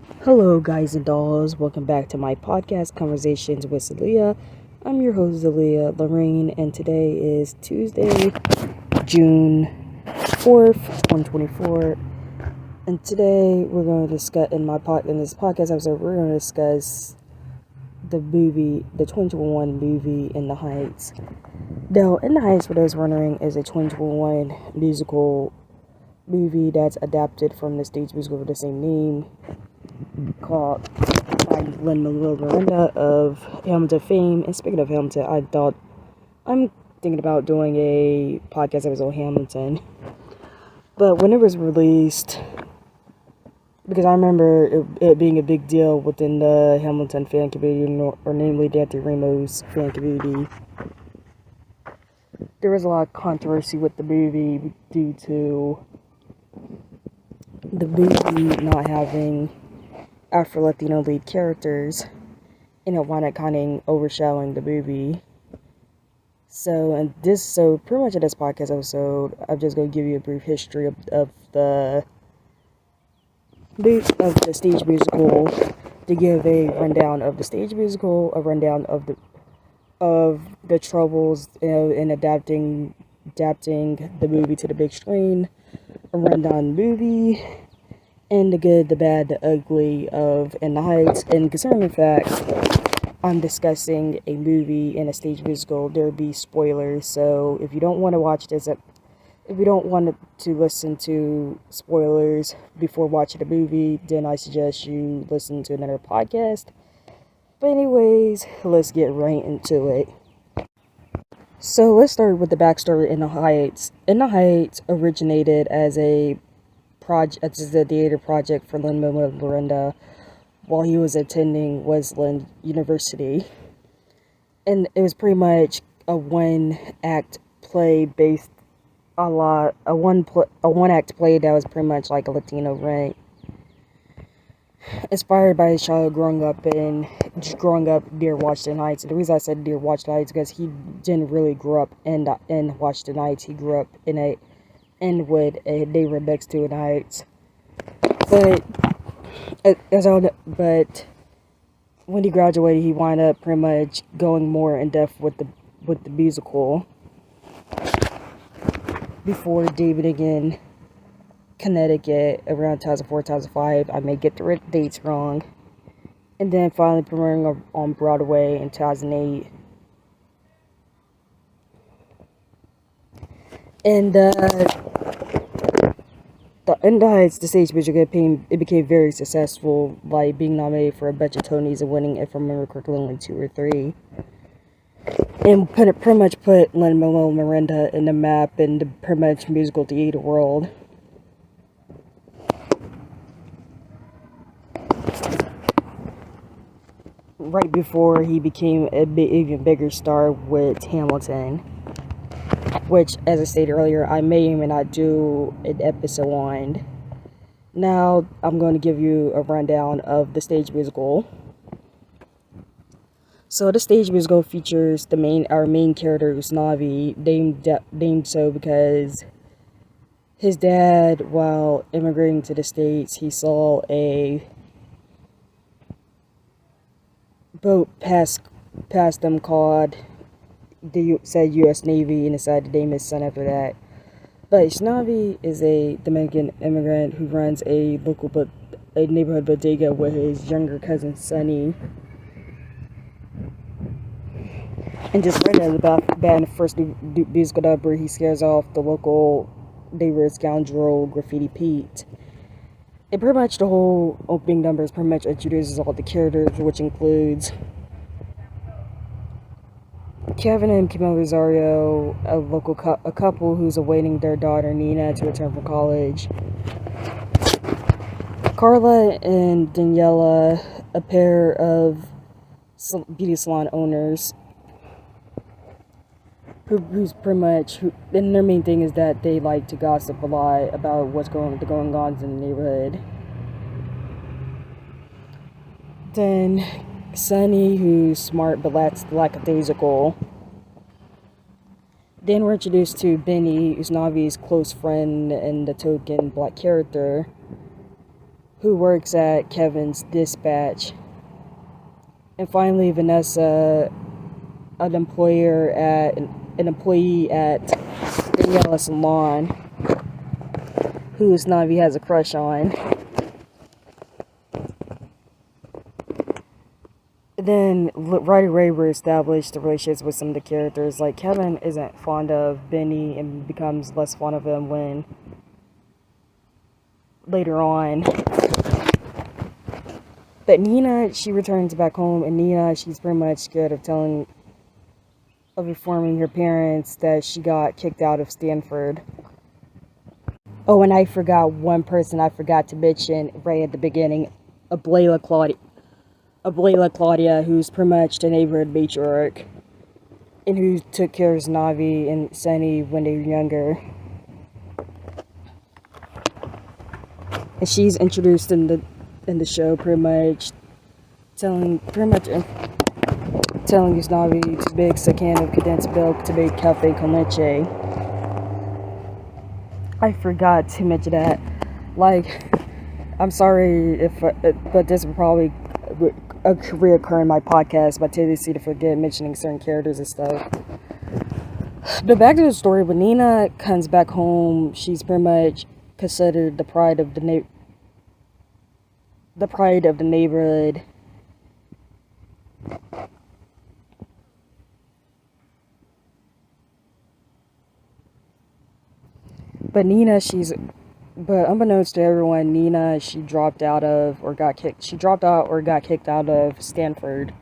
Hello, guys and dolls. Welcome back to my podcast, Conversations with Zelia. I'm your host, Zelia Lorraine, and today is Tuesday, June 4th, 2024. And today we're going to discuss, in this podcast episode, we're going to discuss the 2021 movie, In the Heights. Now, In the Heights, for those wondering, is a 2021 musical movie that's adapted from the stage musical with the same name, called by Lin Manuel Miranda of Hamilton fame. And speaking of Hamilton, I'm thinking about doing a podcast episode on Hamilton. But when it was released, because I remember it being a big deal within the Hamilton fan community, or namely the anthonyramos fan community, there was a lot of controversy with the movie due to the movie not having Afro Latine lead characters, and it wound up kind of overshadowing the movie. So pretty much in this podcast episode, I'm just going to give you a brief history of the stage musical, to give a rundown of the stage musical, a rundown of the troubles, in adapting the movie to the big screen, a rundown movie, and the good, the bad, the ugly of In the Heights. And concerning the fact I'm discussing a movie and a stage musical, there'll be spoilers. So if you don't want to watch this, if you don't want to listen to spoilers before watching the movie, then I suggest you listen to another podcast. But anyways, let's get right into it. So let's start with the backstory. In the Heights. In the Heights originated as a theater project for Lin Manuel Miranda while he was attending Wesleyan University, and it was pretty much a one-act play based a one-act play that was pretty much like a Latino rant, inspired by his childhood growing up near Washington Heights. And the reason I said near Washington Heights, because he didn't really grow up in Washington Heights. He grew up in Inwood, a neighborhood next to In the Heights. But when he graduated, he wound up pretty much going more in depth with the musical before debuting in Connecticut around 2004, 2005. I may get the dates wrong. And then finally premiering on Broadway in 2008. And In the Heights, the stage musical became very successful, like being nominated for a bunch of Tonys and winning, if I remember correctly, only 2 or 3. And pretty much put Lin Manuel Miranda in the map in the pretty much musical theater world. Right before he became even bigger star with Hamilton, which, as I stated earlier, I may or may not do an episode on. Now, I'm going to give you a rundown of the stage musical. So, the stage musical features our main character, Usnavi, named so because his dad, while immigrating to the States, he saw a boat pass them called the said U.S. Navy, and decided to name his son after that. But Usnavi is a Dominican immigrant who runs a neighborhood bodega with his younger cousin Sonny. And just right out of the bat, in the first musical number, he scares off the local neighborhood scoundrel Graffiti Pete. And pretty much the whole opening number is pretty much introduces all the characters, which includes Kevin and Camille Rosario, a couple who's awaiting their daughter Nina to return from college. Carla and Daniela, a pair of beauty salon owners, and their main thing is that they like to gossip a lot about what's going on in the neighborhood. Then Sonny, who's smart but lackadaisical. Then we're introduced to Benny, who's Navi's close friend and the token black character. who works at Kevin's dispatch. And finally, Vanessa, an employee at Daniela's salon, who Navi has a crush on. Then right away we established the relationships with some of the characters. Like Kevin isn't fond of Benny and becomes less fond of him when later on. But Nina, she returns back home, and Nina, she's pretty much scared of informing her parents that she got kicked out of Stanford. Oh, and I forgot one person I forgot to mention right at the beginning, Abuela Claudia, who's pretty much the neighborhood matriarch, and who took care of Navi and Sunny when they were younger. And she's introduced in the show pretty much telling Navi to mix a can of condensed milk to make cafe con leche. I forgot to mention that. Like, I'm sorry but this will probably reoccur in my podcast, my tendency to forget mentioning certain characters and stuff. But back to the story, when Nina comes back home, she's pretty much considered the pride of the neighborhood. But unbeknownst to everyone, Nina, she dropped out or got kicked out of Stanford.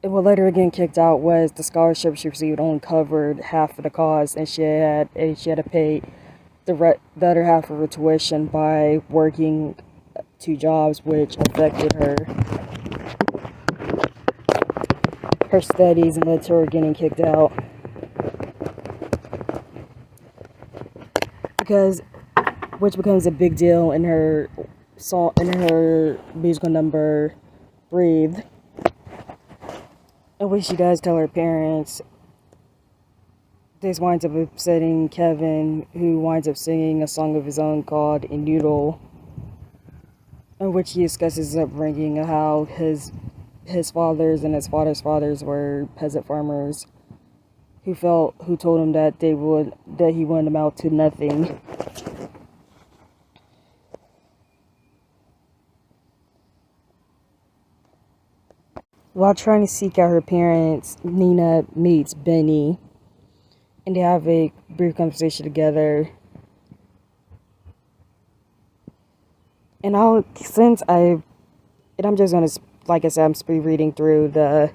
What let her get kicked out was the scholarship she received only covered half of the cost, and she had to pay the other half of her tuition by working 2 jobs, which affected her studies and led to her getting kicked out. Which becomes a big deal in her musical number "Breathe," in which she does tell her parents. This winds up upsetting Kevin, who winds up singing a song of his own called "A Noodle," in which he discusses his upbringing and how his fathers and his father's fathers were peasant farmers who told him that he wouldn't amount to nothing. While trying to seek out her parents, Nina meets Benny, and they have a brief conversation together. And I'm just gonna, like I said, I'm speed reading through the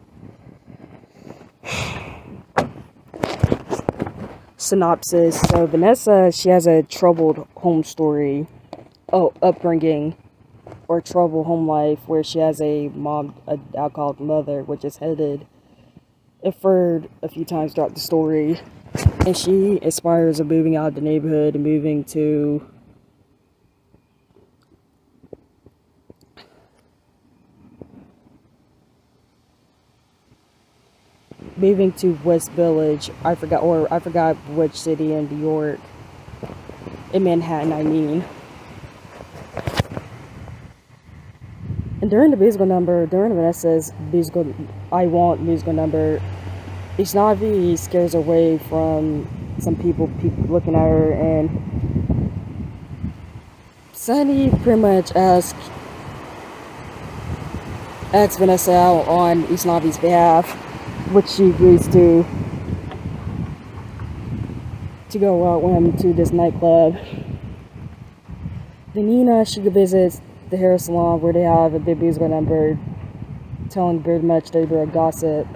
synopsis. So Vanessa, she has a troubled upbringing, or troubled home life, where she has an alcoholic mother, which is inferred a few times throughout the story. And she aspires of moving out of the neighborhood and moving to West Village. I forgot which city in New York. In Manhattan, I mean. And during Vanessa's I Want musical number, Ishnavi scares away from some people looking at her, and Sunny pretty much asks Vanessa out on Ishnavi's behalf, which she agrees to go out with him to this nightclub. Then Nina, she visits the hair salon where they have a big musical number telling pretty much they were a gossip,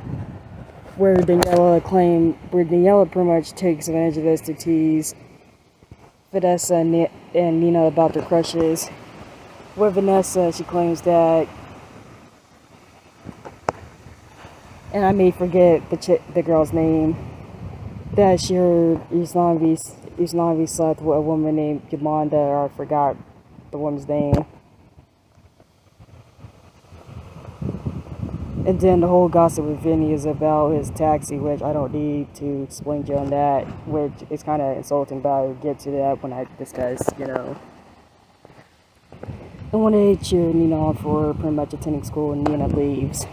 where Daniela pretty much takes advantage of this to tease Vanessa and Nina about their crushes. Where Vanessa, she claims that, and I may forget the girl's name, that she heard Isnavi slept with a woman named Yamanda, or I forgot the woman's name. And then the whole gossip with Vinny is about his taxi, which I don't need to explain to you on that, which is kind of insulting, but I'll get to that when I discuss, And when they cheer Nina on for pretty much attending school, and Nina leaves,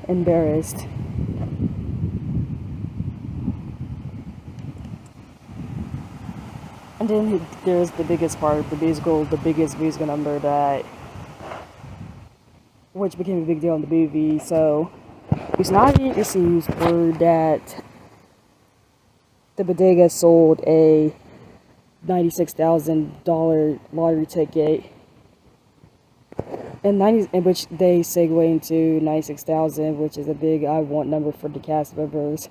embarrassed. And then there's the biggest part, the biggest musical number which became a big deal in the movie. So, Usnavi receives word that the bodega sold a $96,000 lottery ticket, in which they segue into 96,000, which is a big I want number for the cast members.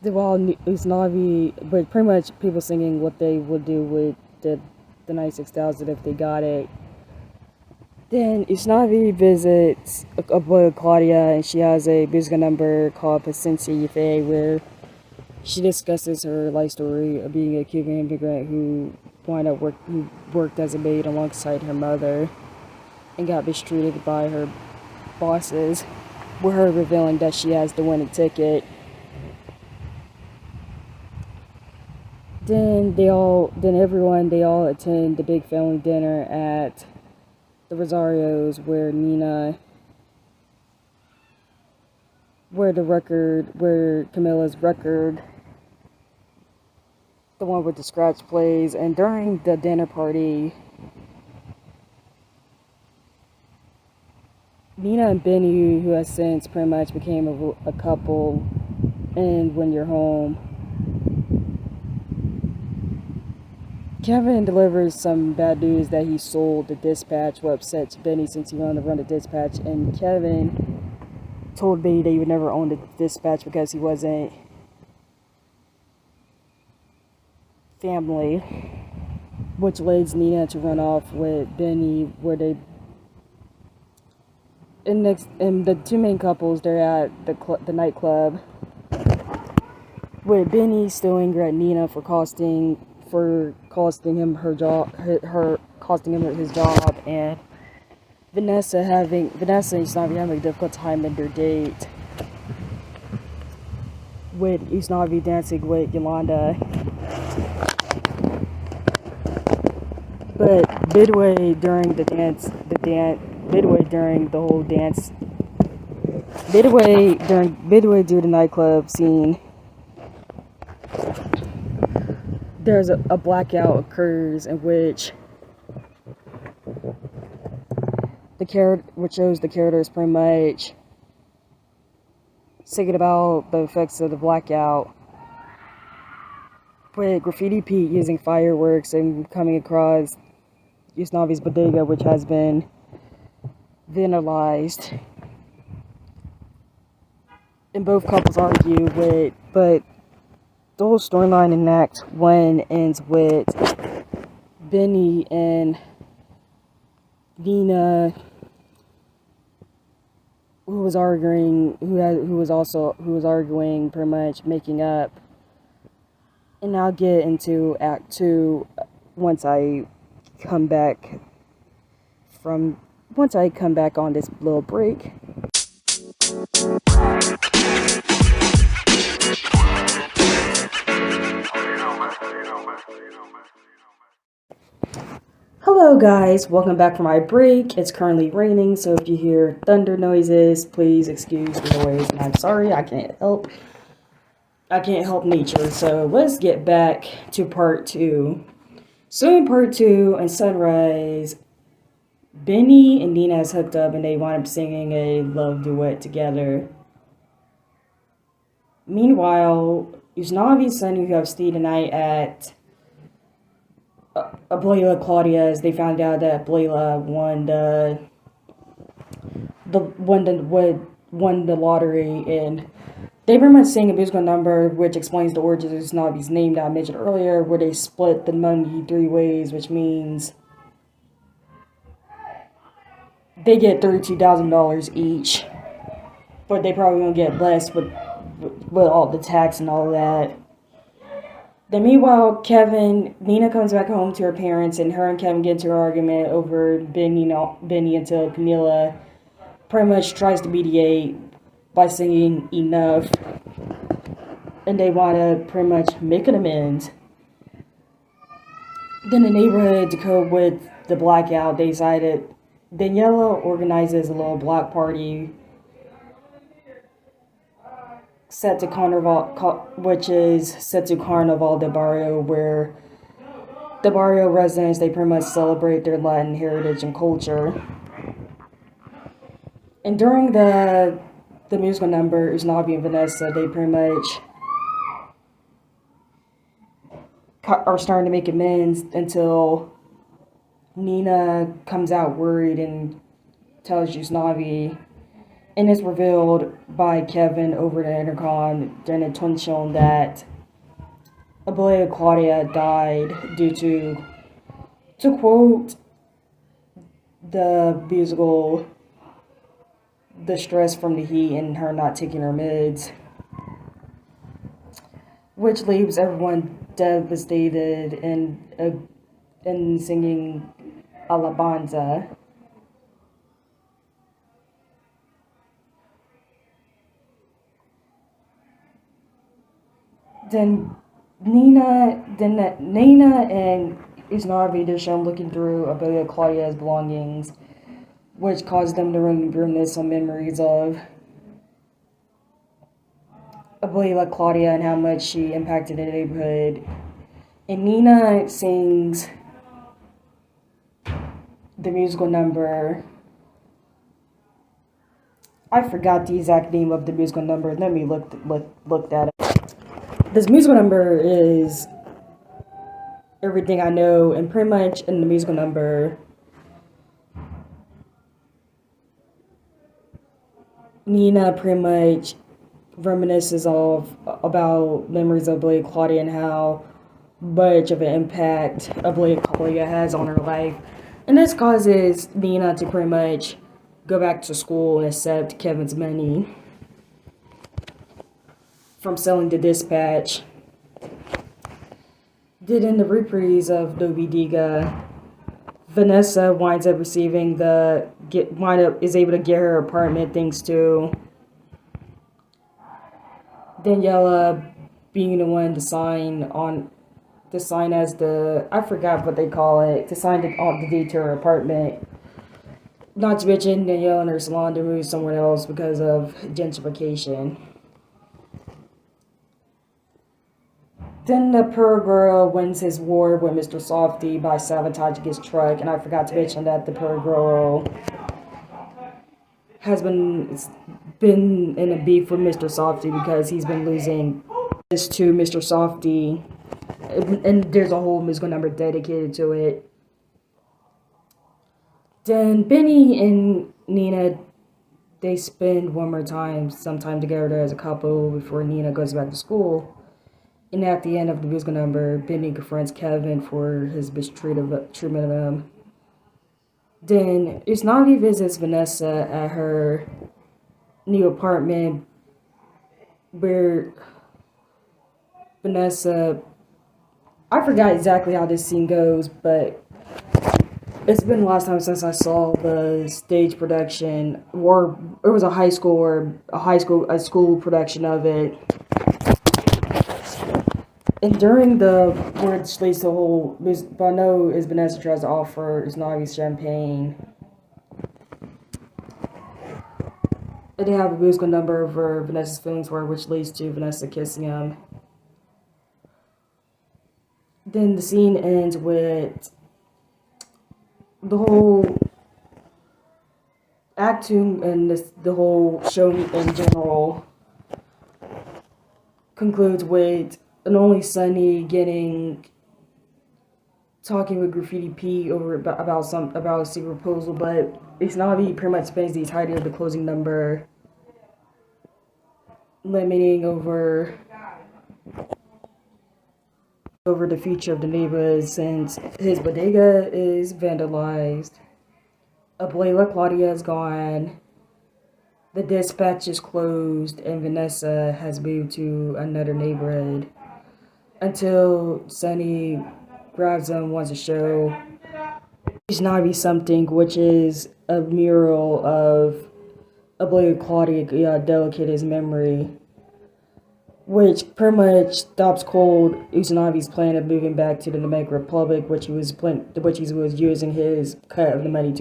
While Usnavi, but pretty much people singing what they would do with the 96,000 if they got it. Then Usnavi visits a boy with Claudia, and she has a musical number called Pacienza Fe, where she discusses her life story of being a Cuban immigrant who worked as a maid alongside her mother and got mistreated by her bosses, with her revealing that she has the winning ticket. Then they all attend the big family dinner at the Rosarios, where Camilla's record, the one with the scratch, plays. And during the dinner party, Nina and Benny, who has since pretty much became a couple, and When You're Home, Kevin delivers some bad news that he sold the dispatch, what upsets Benny since he wanted to run the dispatch. And Kevin told Benny that he would never own the dispatch because he wasn't family, which leads Nina to run off with Benny, where they and the two main couples, they're at the nightclub, with Benny still angry at Nina for costing him his job, and Vanessa and Usnavi having a difficult time in their date, with Usnavi dancing with Yolanda. But midway during the nightclub scene, there's a blackout occurs, in which shows the characters pretty much singing about the effects of the blackout, with Graffiti Pete using fireworks and coming across Usnavi's bodega, which has been vandalized. And both couples argue but the whole storyline in Act 1 ends with Benny and Nina, who was arguing pretty much making up. And I'll get into Act 2 once I come back on this little break. Hello guys, welcome back from my break. It's currently raining, so if you hear thunder noises, please excuse the noise, and I'm sorry, I can't help nature. So let's get back to part 2. So in part 2, in Sunrise, Benny and Nina is hooked up and they wind up singing a love duet together. Meanwhile, Usnavi's son, who have stayed the night at Ablela Claudia's, they found out that Ablela won the lottery, and they pretty much sing a musical number which explains the origins of Usnavi's name that I mentioned earlier, where they split the money 3 ways, which means they get $32,000 each, but they probably gonna get less with all the tax and all that. Then meanwhile, Nina comes back home to her parents, and her and Kevin get into an argument over Benny until Camila pretty much tries to mediate by singing Enough, and they want to pretty much make an amends. Then the neighborhood, to cope with the blackout, they decided Daniela organizes a little block party set to Carnival, which is set to Carnival de Barrio, where the barrio residents, they pretty much celebrate their Latin heritage and culture. And during the musical number, Usnavi and Vanessa, they pretty much are starting to make amends until Nina comes out worried and tells Usnavi, and it's revealed by Kevin over the intercom during the twin show that Abuela Claudia died due to quote the musical, the stress from the heat and her not taking her meds, which leaves everyone devastated and singing Alabanza. Then Nina and Usnavi, they're shown looking through Abuela Claudia's belongings, which caused them to reminisce on memories of Abuela Claudia and how much she impacted the neighborhood. And Nina sings the musical number. I forgot the exact name of the musical number. Let me look that up. This musical number is Everything I Know, and pretty much in the musical number, Nina pretty much reminisces about memories of Blake Claudia and how much of an impact Blake Claudia has on her life. And this causes Nina to pretty much go back to school and accept Kevin's money from selling the Dispatch. Then in the reprise of Novi Diga, Vanessa winds up is able to get her apartment thanks to Daniela being the one to sign as the, I forgot what they call it, to sign the deed to her apartment. Not to mention Daniela and her salon to move somewhere else because of gentrification. Then the poor girl wins his war with Mr. Softy by sabotaging his truck, and I forgot to mention that the poor girl has been in a beef with Mr. Softy because he's been losing this to Mr. Softy, and there's a whole musical number dedicated to it. Then Benny and Nina, they spend one more time, sometime together as a couple before Nina goes back to school. And at the end of the musical number, Benny confronts Kevin for his treatment of him. Then Usnavi visits Vanessa at her new apartment, where Vanessa, I forgot exactly how this scene goes, but it's been a long time since I saw the stage production, or it was a school production of it. And during which leads to the whole, Bono is Vanessa tries to offer Usnavi champagne. And they have a musical number over Vanessa's feelings were, which leads to Vanessa kissing him. Then the scene ends with the whole act 2 and the whole show in general concludes with an Only Sunny talking with Graffiti P about a secret proposal, but Usnavi pretty much spends the entirety of the closing number lamenting over the future of the neighborhood since his bodega is vandalized. Abuela Claudia is gone. The Dispatch is closed, and Vanessa has moved to another neighborhood. until Sunny grabs him, wants to show Usnavi something, which is a mural of Oblique Claudia Delicate's memory, which pretty much stops cold Usnavi's plan of moving back to the Dominican Republic, which he was using his cut of the money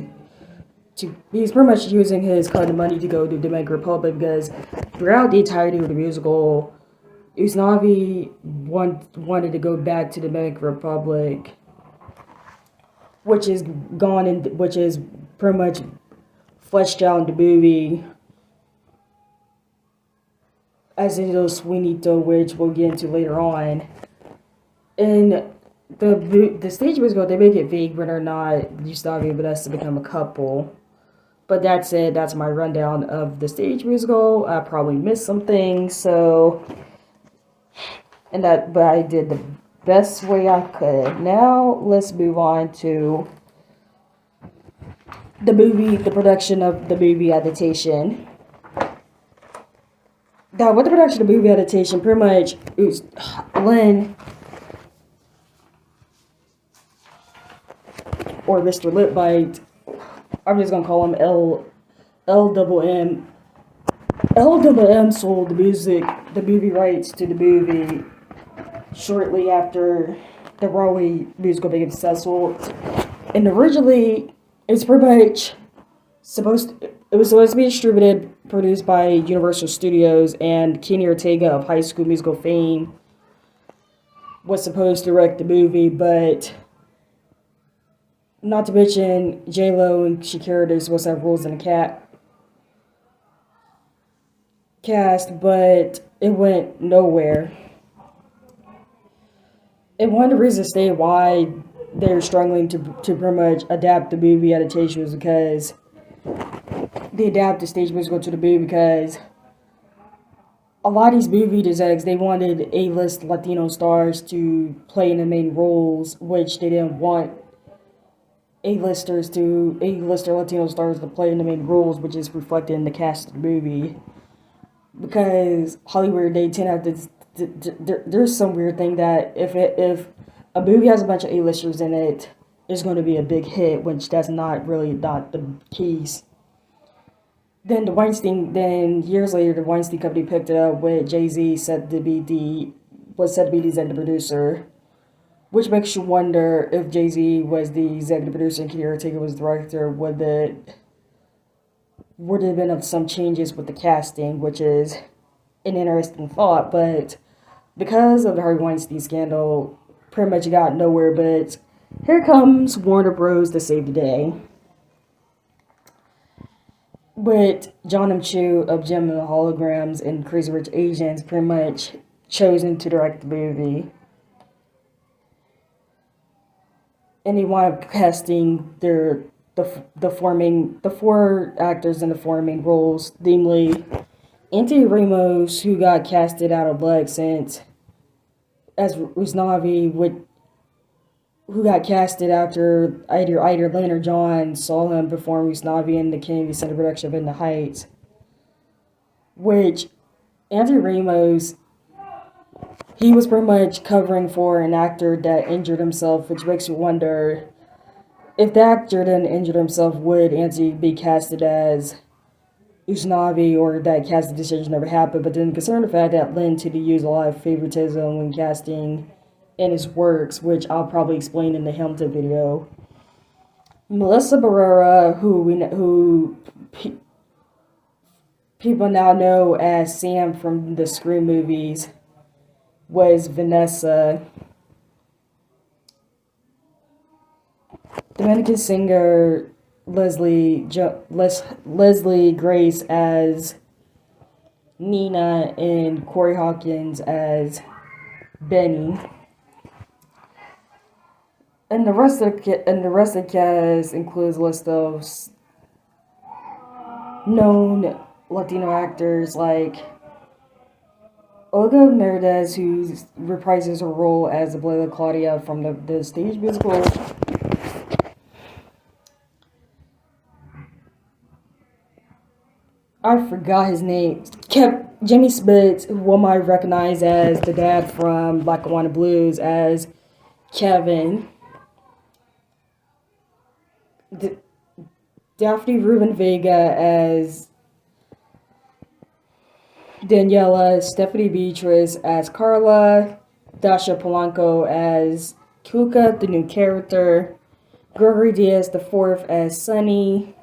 he's pretty much using his cut of money to go to the Dominican Republic, because throughout the entirety of the musical, Usnavi wanted to go back to the Dominican Republic, which is pretty much fleshed out in the movie as in those Sweenito, which we'll get into later on. And the stage musical, they make it vague whether or not Usnavi and Vanessa become a couple. But that's it. That's my rundown of the stage musical. I probably missed some things, so but I did the best way I could. Now let's move on to the production of the movie adaptation. Now, with the production of the movie adaptation, pretty much it was Lin, or Mr. Lipbite. I'm just gonna call him LMM. LMM sold the movie rights to the movie shortly after the Broadway musical became successful. And originally, it was supposed to be distributed, produced by Universal Studios, and Kenny Ortega of High School Musical fame was supposed to direct the movie, but not to mention J-Lo and Shakira was supposed to have roles in the cast, but it went nowhere. And one of the reasons why they're struggling to pretty much adapt the movie adaptation was because they adapt the stage musical to the movie, because a lot of these movie execs, they wanted A-list Latino stars to play in the main roles, which they didn't want A-lister Latino stars to play in the main roles, which is reflected in the cast of the movie. Because Hollywood, they tend to have there's some weird thing that if a movie has a bunch of A-listers in it, it's going to be a big hit, which that's not the case. Then years later, the Weinstein Company picked it up with Jay-Z said to be the executive producer, which makes you wonder if Jay-Z was the executive producer and Kenny Ortega was the director, would have been some changes with the casting, which is an interesting thought. But because of the Harvey Weinstein scandal, pretty much got nowhere. But here comes Warner Bros. To save the day, with John M. Chu of Gem and the Holograms and Crazy Rich Asians pretty much chosen to direct the movie. And he wound up casting the four actors in the four main roles, namely Anthonyramos, who got casted out of Black Scent, as Usnavi, who got casted after either Lin or John saw him perform Usnavi in the Kennedy Center production of In the Heights, which Anthonyramos, he was pretty much covering for an actor that injured himself, which makes you wonder if the actor didn't injure himself, would Anthony be casted as Usnavi, or that casting decision never happened. But then considering the fact that Lin tended to use a lot of favoritism when casting in his works, which I'll probably explain in the Hamilton video. Melissa Barrera, who people now know as Sam from the Scream movies, was Vanessa. Dominican singer Leslie Grace as Nina, and Corey Hawkins as Benny. And the rest of the cast includes a list of known Latino actors like Olga Merdez, who reprises her role as Abuela Claudia from the stage musical. I forgot his name. Kept Jimmy Spitz, who one might recognize as the dad from Black and White Blues, as Kevin. Daphne Rubin Vega as Daniela, Stephanie Beatrice as Carla, Dasha Polanco as Kuka, the new character, Gregory Diaz IV as Sonny,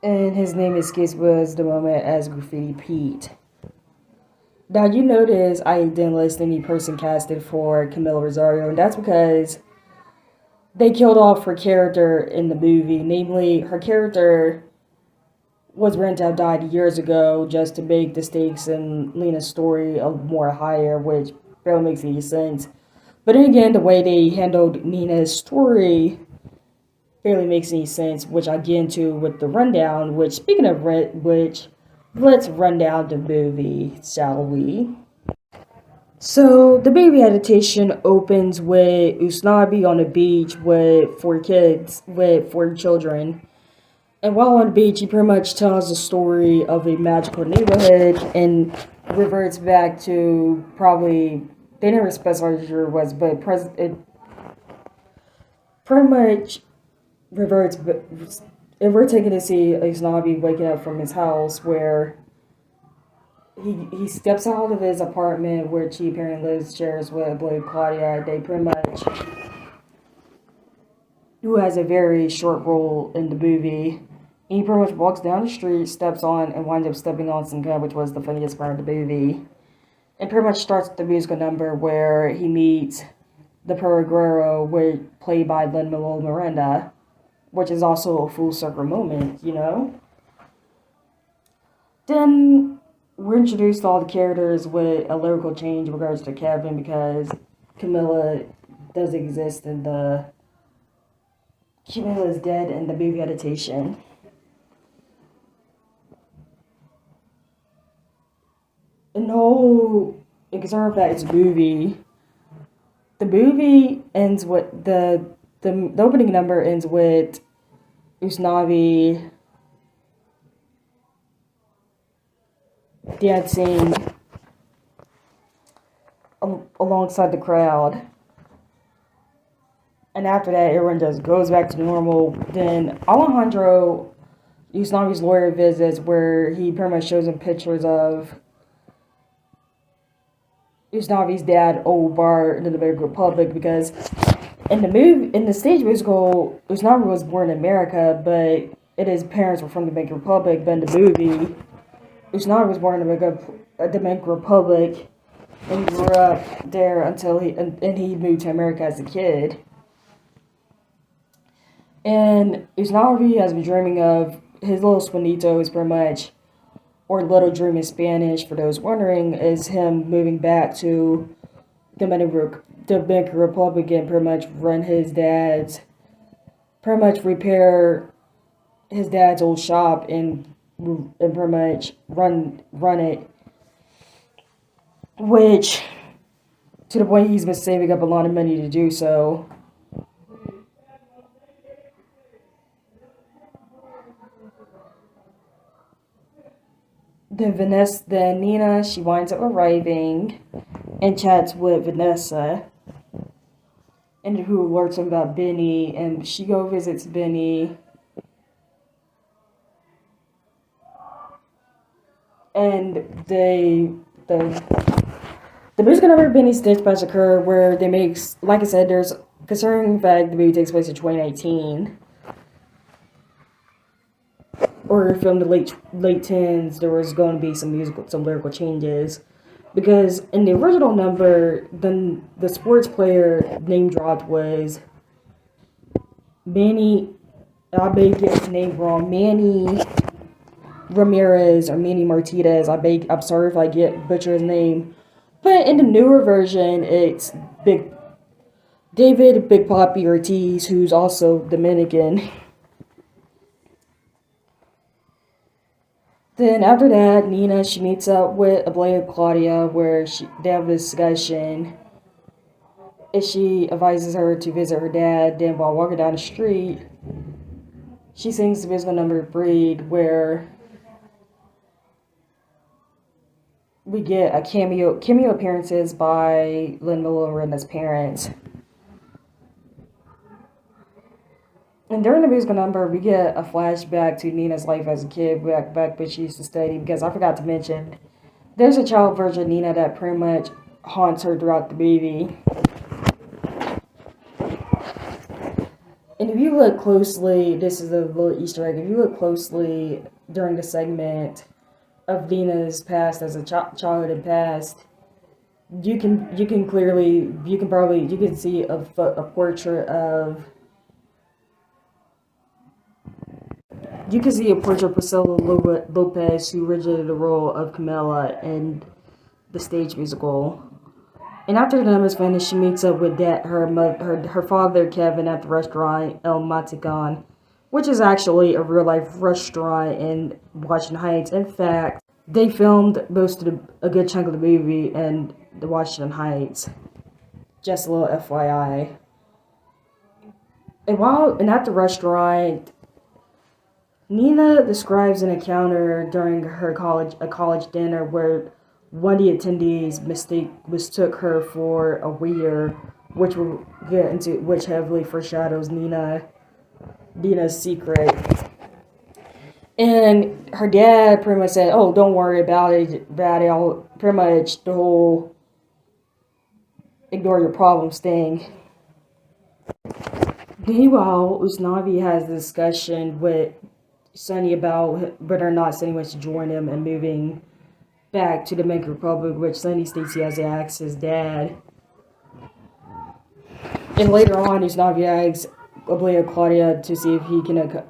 and his name escapes me at the moment, as Graffiti Pete. Now, you notice I didn't list any person casted for Camila Rosario, and that's because they killed off her character in the movie. Namely, her character was meant to have died years ago just to make the stakes in Lena's story a more higher, which barely makes any sense. But then again, the way they handled Nina's story barely makes any sense, which I'll get into with the rundown, which, speaking of which, let's run down the movie, shall we? So, the movie adaptation opens with Usnavi on the beach with four children. And while on the beach, he pretty much tells the story of a magical neighborhood and reverts back to probably, they never specified who it was, but it pretty much reverts. If we're taking to see Usnavi waking up from his house where he steps out of his apartment, which he apparently shares with Blade Claudia. They pretty much, who has a very short role in the movie. He pretty much walks down the street, steps on, and winds up stepping on some gum, which was the funniest part of the movie. And pretty much starts the musical number where he meets the Periguero, played by Lin Manuel Miranda, which is also a full circle moment, you know? Then we're introduced to all the characters with a lyrical change in regards to Kevin, because Camilla does exist in Camilla is dead in the movie adaptation. And the whole concern of that movie, the movie ends with the opening number ends with Usnavi dancing alongside the crowd. And after that, everyone just goes back to normal. Then Alejandro, Usnavi's lawyer, visits, where he pretty much shows him pictures of Usnavi's dad, Old Bar, in the Dominican Republic, because in the stage musical, Usnavi was born in America, but his parents were from the Dominican Republic. But in the movie, Usnavi was born in the Dominican Republic and grew up there until he moved to America as a kid. And Usnavi has been dreaming of his little sueñito is pretty much, or little dream in Spanish, for those wondering, is him moving back to the Dominican Republic and pretty much repair his dad's old shop and pretty much run it, which, to the point he's been saving up a lot of money to do so. Then Nina, she winds up arriving and chats with Vanessa, and who alerts him about Benny, and she visits Benny. And the musical number Benny's Dispatch occur where they make, like I said, there's concerning fact the movie takes place in 2019. Or from the late tens, there was going to be some lyrical changes, because in the original number, the sports player name dropped was Manny. I may get his name wrong. Manny Ramirez or Manny Martinez. I'm sorry if I butcher his name, but in the newer version, it's David Big Papi Ortiz, who's also Dominican. Then after that, Nina, she meets up with Ablaya Claudia, where they have a discussion. and she advises her to visit her dad. Then while walking down the street, she sings the musical number "Breed," where we get a cameo appearances by Lin Manuel Miranda's parents. And during the musical number, we get a flashback to Nina's life as a kid, back when she used to study, because I forgot to mention, there's a child version of Nina that pretty much haunts her throughout the movie. And if you look closely, this is a little Easter egg, if you look closely during the segment of Nina's past as a childhood past, you can see a portrait of Priscilla Lopez, who originated the role of Camilla in the stage musical. And after the number's finished, she meets up with her father, Kevin, at the restaurant El Matican, which is actually a real-life restaurant in Washington Heights. In fact, they filmed a good chunk of the movie in the Washington Heights. Just a little FYI. And at the restaurant, Nina describes an encounter during a college dinner where one of the attendees mistook her for a weir, which we'll get into, which heavily foreshadows Nina's secret. And her dad pretty much said, "Oh, don't worry about it. I'll pretty much the whole ignore your problems thing." Meanwhile, Usnavi has a discussion with Sonny about whether or not Sonny wants to join him and moving back to the Dominican Republic, which Sonny states he has to ask his dad. And later on, Usnavi asks Oblea Claudia to see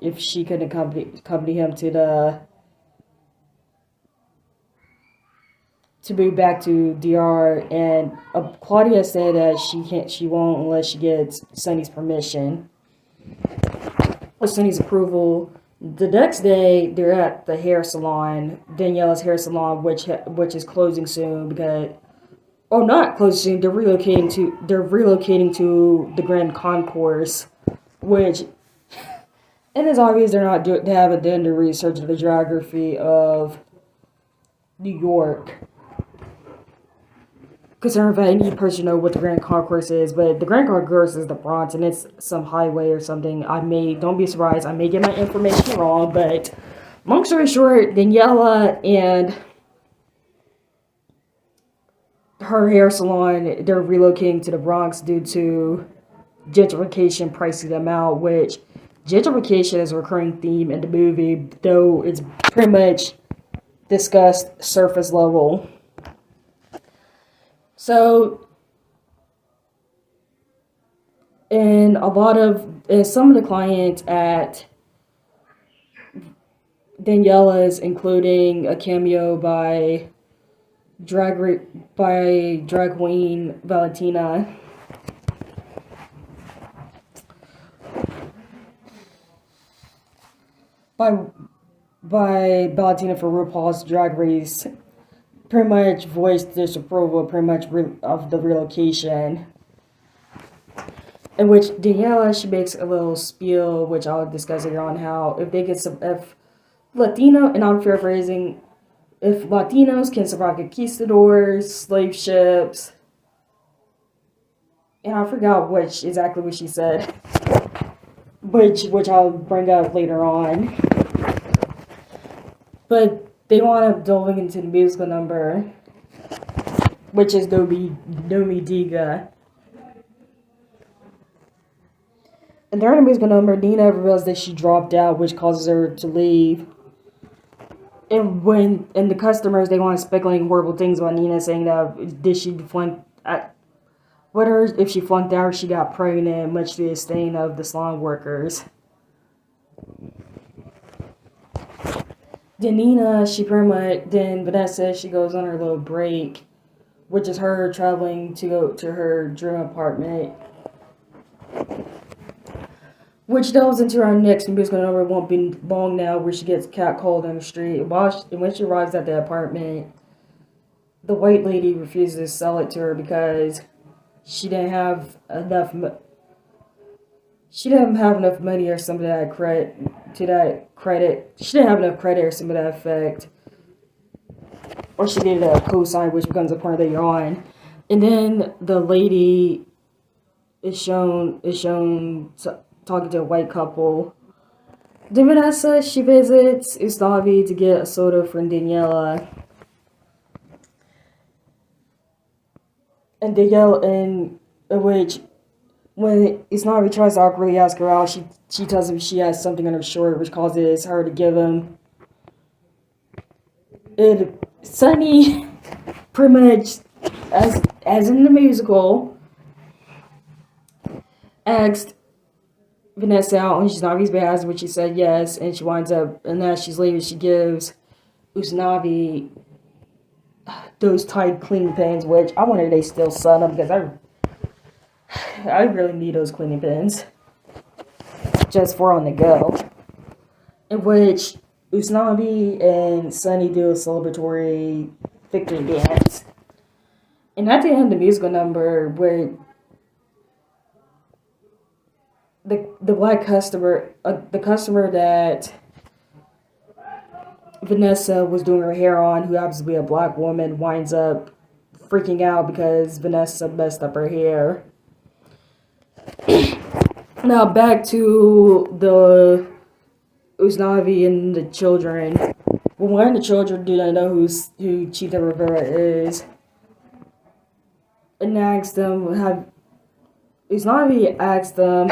if she can accompany him to move back to DR, and Claudia said that she won't unless she gets Sonny's permission. With Sonny's approval. The next day, they're at the hair salon, Daniela's hair salon, which is closing soon because, not closing soon. They're relocating to the Grand Concourse, which, and it's obvious they haven't done the research of the geography of New York. Concerned if any person know what the Grand Concourse is, but the Grand Concourse is the Bronx, and it's some highway or something. Don't be surprised, I may get my information wrong, but long story short, Daniela and her hair salon, they're relocating to the Bronx due to gentrification pricing them out, which gentrification is a recurring theme in the movie, though it's pretty much discussed surface level. So, and some of the clients at Daniela's, including a cameo by drag queen Valentina. By Valentina for RuPaul's Drag Race, pretty much voiced disapproval of the relocation. In which Daniela, she makes a little spiel, which I'll discuss later on, how if Latinos can survive conquistadors, slave ships, and I forgot exactly what she said, which I'll bring up later on. But they wind up delving into the musical number, which is Nomi Diga. And during the musical number, Nina reveals that she dropped out, which causes her to leave. And the customers, they want to speculate horrible things about Nina, saying that if she flunked out or she got pregnant, much to the disdain of the salon workers. Then Vanessa, she goes on her little break, which is her traveling to go to her dream apartment. Which delves into our next musical number, won't be long now, where she gets catcalled on the street. And when she arrives at the apartment, the white lady refuses to sell it to her because she didn't have enough. She didn't have enough money or something that credit to that credit. She didn't have enough credit or something to that effect, or she did a cosign, which becomes a point later on. And then the lady is shown talking to a white couple. Then Vanessa, she visits Ustavi to get a soda from Daniela. And Danielle, in which, when Ustavi tries to awkwardly ask her out, she tells him she has something on her shirt, which causes her to give him. Sunny, pretty much, as in the musical, asked Vanessa out on Usnavi's behalf, which she said yes, and she winds up, and as she's leaving, she gives Usnavi those tight cleaning pins, which I wonder if they still sell them, because I really need those cleaning pins just for on the go. In which Usnavi and Sunny do a celebratory victory dance. And at the end of the musical number, where the black customer, the customer that Vanessa was doing her hair on, who happens to be a black woman, winds up freaking out because Vanessa messed up her hair. Now back to the Usnavi and the children. Well, one of the children do not know who Chita Rivera is, and Usnavi asked them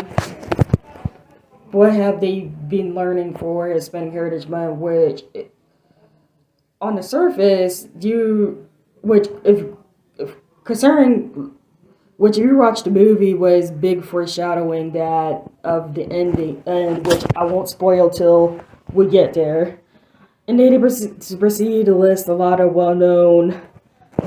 what have they been learning for Hispanic Heritage Month, which on the surface, if you watch the movie, was big foreshadowing that of the ending, and which I won't spoil till we get there. And they proceed to list a lot of well-known,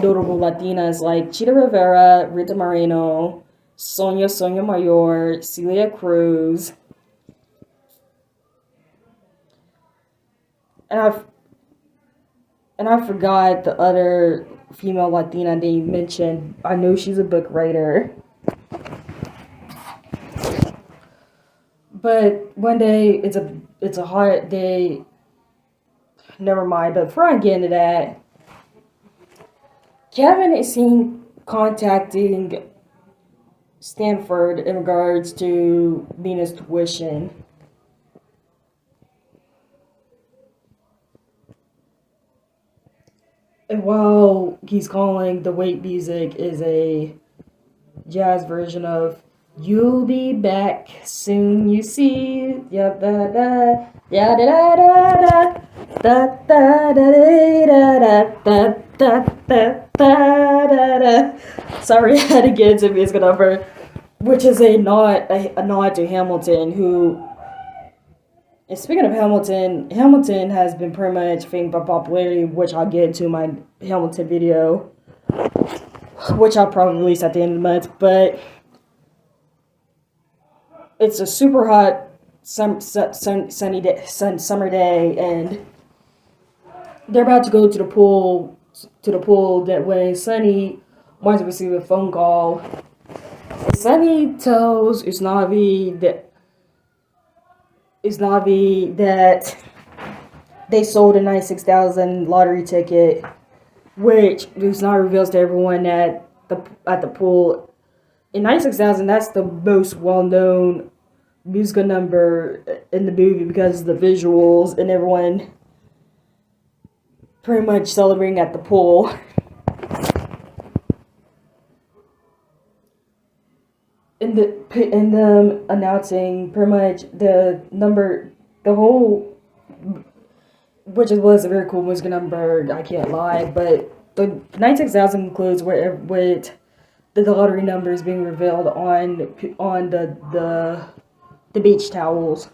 notable Latinas like Chita Rivera, Rita Moreno, Sonia Mayor, Celia Cruz, and I forgot the other female Latina they mentioned. I know she's a book writer. But one day, it's a hot day. Never mind, but before I get into that, Kevin is seen contacting Stanford in regards to Nina's tuition. And while he's calling, the wait music is a jazz version of "You'll Be Back Soon, You See." Yep, da da da da da da da da da da da da da da. Sorry, I had to get into musical number, which is a nod to Hamilton, who. And speaking of Hamilton has been pretty much famed by popularity, which I'll get into my Hamilton video, which I'll probably release at the end of the month. But it's a super hot summer day, and they're about to go to the pool. That when Sunny wants to receive a phone call, Sunny tells Usnavi that they sold a 96,000 lottery ticket, which Usnavi reveals to everyone at the pool. In 96,000, that's the most well-known musical number in the movie because of the visuals and everyone pretty much celebrating at the pool. And them announcing pretty much the number, the whole, which was a very cool musical number, I can't lie, but the 96,000 includes with the lottery numbers being revealed on the beach towels,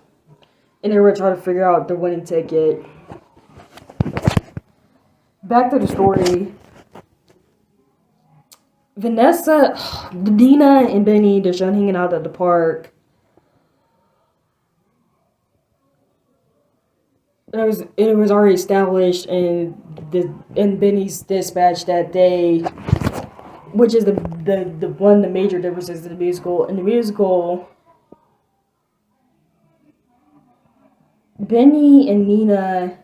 and they were trying to figure out the winning ticket. Back to the story. Vanessa, Dina, and Benny, they're shown hanging out at the park. It was already established in Benny's dispatch that they which is the major differences in the musical. In the musical, Benny and Nina,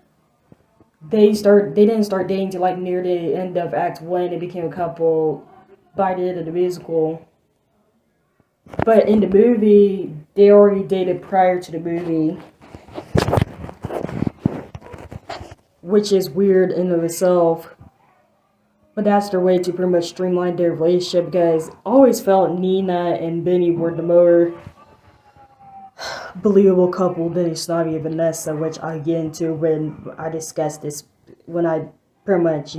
they didn't start dating till like near the end of Act 1. They became a couple by the end of the musical. But in the movie, they already dated prior to the movie, which is weird in of itself. But that's their way to pretty much streamline their relationship, because I always felt Nina and Benny were the more believable couple than Snobby and Vanessa, which I'll get into when I discuss this, when I pretty much,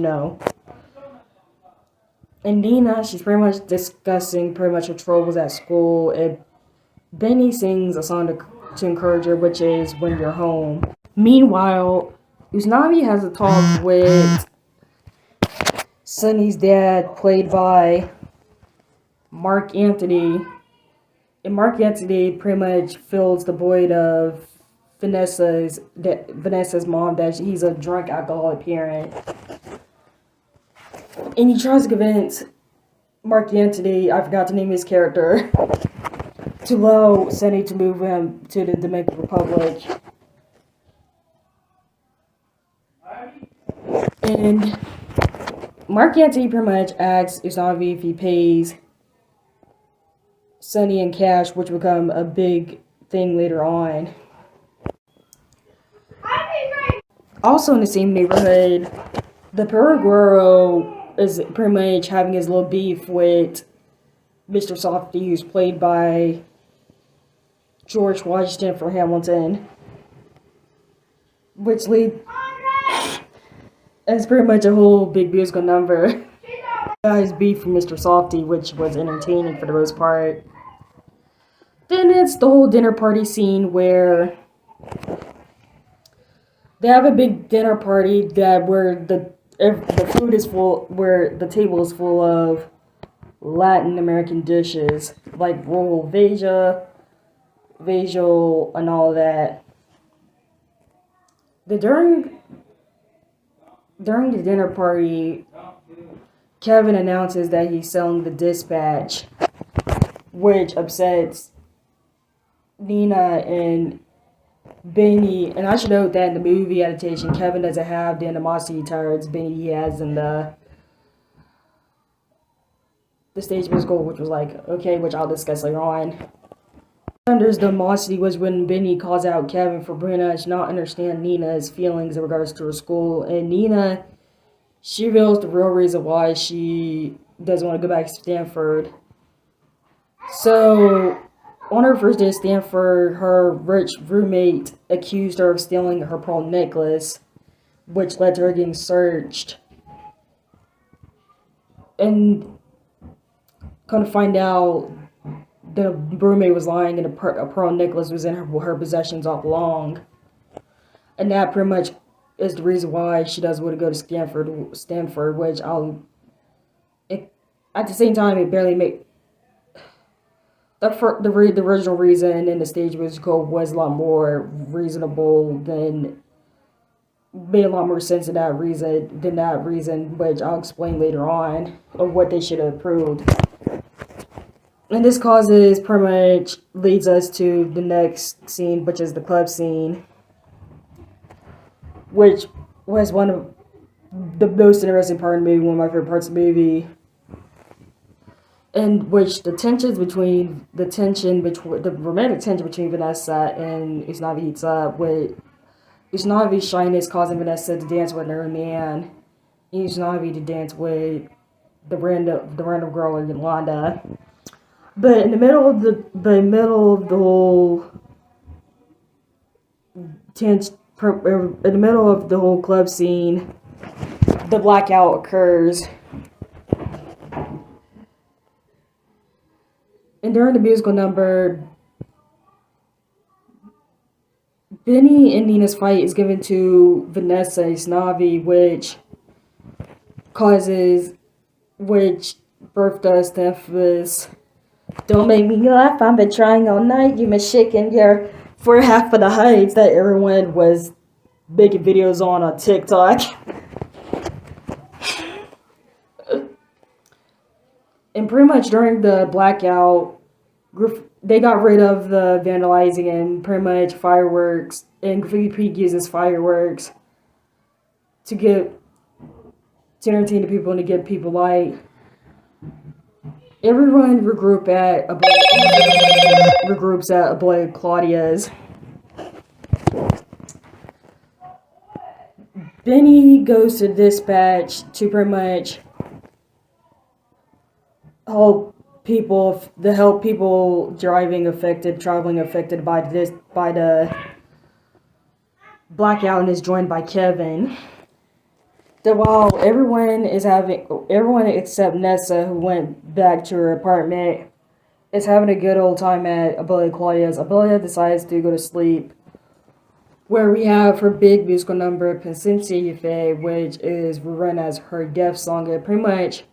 And Nina, she's pretty much discussing pretty much her troubles at school, and Benny sings a song to encourage her, which is When You're Home. Meanwhile, Usnavi has a talk with Sonny's dad, played by Mark Anthony. And Mark Anthony pretty much fills the void of Vanessa's mom, that he's a drunk alcoholic parent. And he tries to convince Mark Anthony, I forgot to name his character, to allow Sonny to move him to the Dominican Republic. And Mark Anthony pretty much asks Usnavi if he pays Sonny in cash, which will become a big thing later on. Also in the same neighborhood, the Periguero is pretty much having his little beef with Mr. Softy, who's played by George Washington for Hamilton, which leads, it's pretty much a whole big musical number. His beef for Mr. Softy, which was entertaining for the most part. Then it's the whole dinner party scene where they have a big dinner party where the food is full, where the table is full of Latin American dishes like roll veja, and all that. During the dinner party, Kevin announces that he's selling the Dispatch, which upsets Nina and Benny. And I should note that in the movie adaptation, Kevin doesn't have the animosity towards Benny he has in the stage musical, which was like, okay, which I'll discuss later on. There's the animosity was when Benny calls out Kevin for pretty much not understand Nina's feelings in regards to her school. And Nina, she reveals the real reason why she doesn't want to go back to Stanford. So, on her first day at Stanford, her rich roommate accused her of stealing her pearl necklace, which led to her getting searched. And come to find out, the roommate was lying, and a pearl necklace was in her possessions all along. And that pretty much is the reason why she doesn't want to go to Stanford, which at the same time, it barely made... The original reason in the stage musical was a lot more reasonable made a lot more sense than that reason, which I'll explain later on, of what they should have approved. And this pretty much leads us to the next scene, which is the club scene, which was one of the most interesting part of the movie, one of my favorite parts of the movie. In which the romantic tension between Vanessa and Usnavi heats up, with Usnavi's shyness causing Vanessa to dance with another man, and Usnavi to dance with the random girl Yolanda. But in the middle of the whole in the middle of the whole club scene, the blackout occurs. And during the musical number, Benny and Nina's fight is given to Vanessa Usnavi, which birthed us the infamous, "Don't make me laugh, I've been trying all night, you've been shaking your for half of the heights," that everyone was making videos on TikTok. pretty much during the blackout, they got rid of the vandalizing and pretty much fireworks. And Graffiti Peak uses fireworks to entertain the people and to give people light. Everyone regroups at Abuela Claudia's. Benny goes to dispatch to pretty much help people traveling affected by the blackout, and is joined by Kevin. That while everyone except Nessa, who went back to her apartment, is having a good old time at Abuela Claudia's, Abuela decides to go to sleep, where we have her big musical number, Paciencia Fe, which is run as her death song. It pretty much,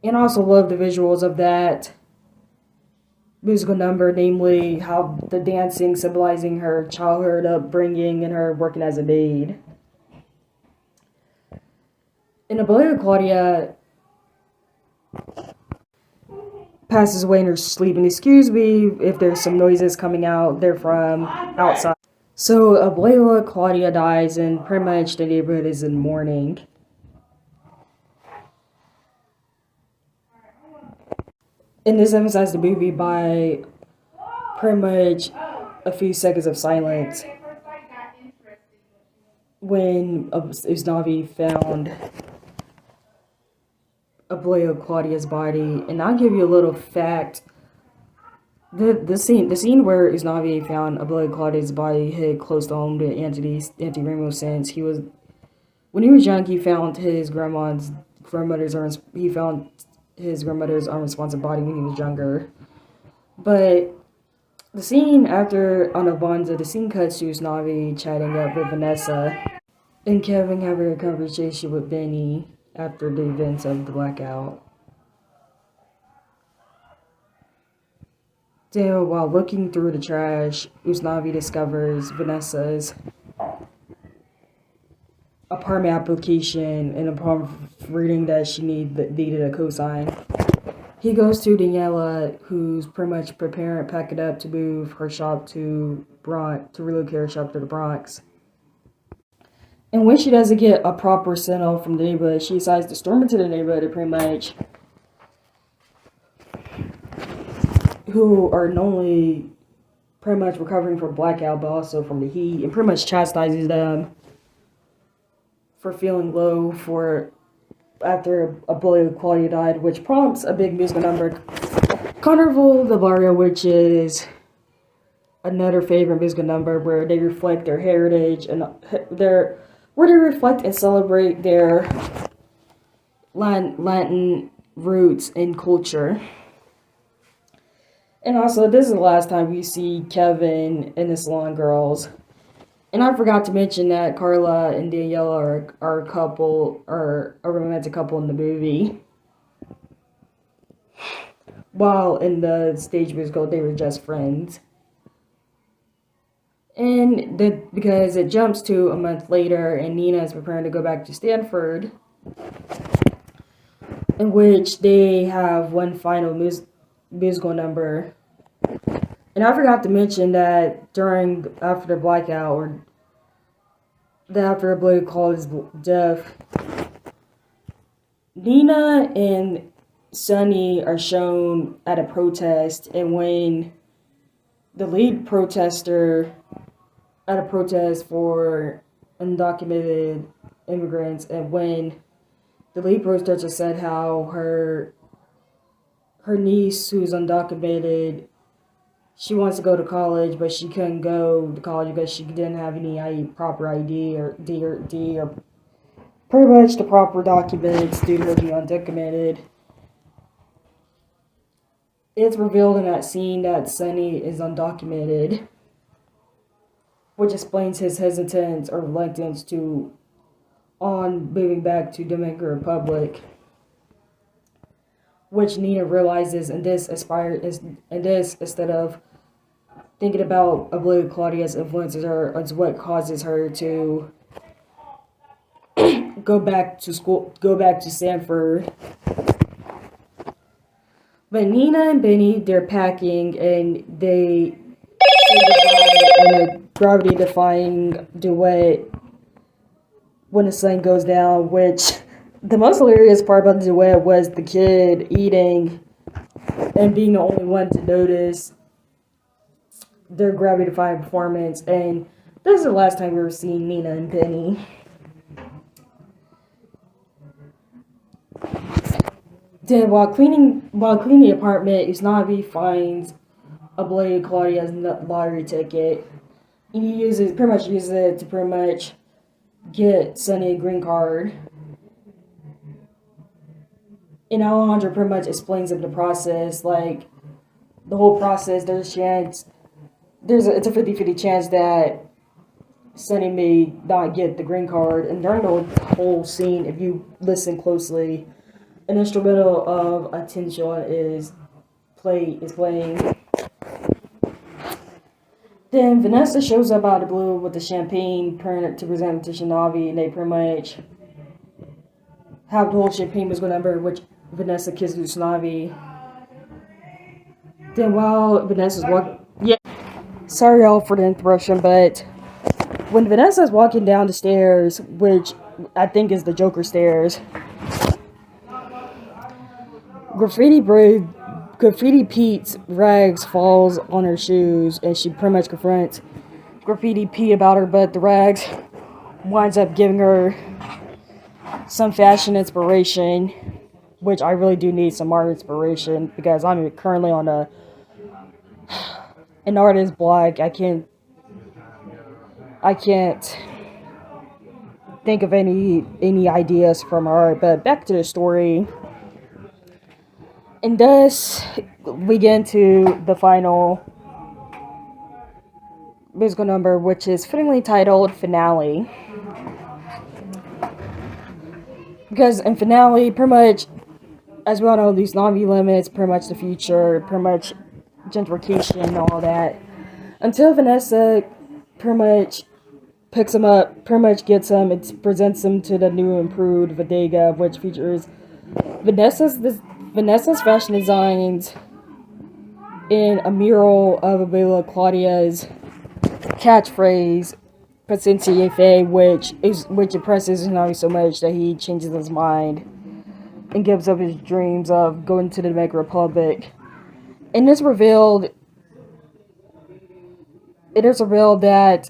and I also love the visuals of that musical number, namely how the dancing symbolizing her childhood upbringing and her working as a maid. And Abuela Claudia passes away in her sleep, and excuse me if there's some noises coming out, they're from outside. So Abuela Claudia dies, and pretty much the neighborhood is in mourning. And this emphasizes the movie by pretty much a few seconds of silence when Usnavi found Abuela Claudia's body. And I'll give you a little fact. The scene where Usnavi found Abuela Claudia's body hit close to home to anthonyramos, since when he was young, he found his grandmother's unresponsive body when he was younger. But the scene after on Avanza, the scene cuts to Usnavi chatting up with Vanessa and Kevin having a conversation with Benny after the events of the blackout. Then, while looking through the trash, Usnavi discovers Vanessa's apartment application, and upon reading that she needed a cosign, he goes to Daniela, who's pretty much packing up to move her shop to relocate her shop to the Bronx. And when she doesn't get a proper send-off from the neighborhood, she decides to storm into the neighborhood and pretty much, who are not only pretty much recovering from blackout, but also from the heat, and pretty much chastises them for feeling low after Abuela Claudia died, which prompts a big musical number, Carnival de Barrio, which is another favorite musical number where they reflect their heritage and where they reflect and celebrate their Latin roots and culture. And also, this is the last time we see Kevin and the Salon Girls. And I forgot to mention that Carla and Daniela are a romantic couple in the movie. While in the stage musical, they were just friends. And because it jumps to a month later, and Nina is preparing to go back to Stanford, in which they have one final musical number. And I forgot to mention that after the blackout, or after Abuela Claudia's death, Nina and Sonny are shown at a protest, and when the lead protester at a protest for undocumented immigrants, and when the lead protester said how her niece, who's undocumented, she wants to go to college, but she couldn't go to college because she didn't have any proper ID or pretty much the proper documents due to her being undocumented. It's revealed in that scene that Sonny is undocumented, which explains his hesitance or reluctance on moving back to Dominican Republic, which Nina realizes, and this instead of thinking about Abuela Claudia's influences her, is what causes her to go back to Stanford But Nina and Benny, they're packing and they say goodbye in a gravity-defying duet when the sun goes down, which the most hilarious part about the duet was the kid eating and being the only one to notice their gravity-defying performance. And this is the last time we were seeing Nina and Benny. Then while cleaning the apartment, Usnavi finds a blade Claudia's lottery ticket. He pretty much uses it to get Sunny a green card. And Alejandro pretty much explains him the process, like the whole process. It's a 50-50 chance that Sunny may not get the green card. And during the whole scene, if you listen closely, an instrumental of Attention is playing. Then Vanessa shows up out of the blue with the champagne to present to Shanavi, and they pretty much have the whole champagne was going number, which Vanessa kisses Shanavi. Then while Vanessa's walking, sorry y'all for the interruption, but when Vanessa's walking down the stairs, which I think is the Joker stairs, Graffiti Pete's rags falls on her shoes, and she pretty much confronts Graffiti Pete about her, but the rags winds up giving her some fashion inspiration, which I really do need some art inspiration because I'm currently on an artist block. I can't think of any ideas from art. But back to the story. And thus, we get into the final musical number, which is fittingly titled Finale. Because in Finale, pretty much, as we all know, these non-view limits, pretty much the future, pretty much gentrification and all that. Until Vanessa pretty much picks him up, pretty much gets him, and presents him to the new improved bodega, which features Vanessa's fashion designs in a mural of Abela Claudia's catchphrase, Paciente Fe, which impresses Hinawi so much that he changes his mind and gives up his dreams of going to the Dominican Republic. And it is revealed that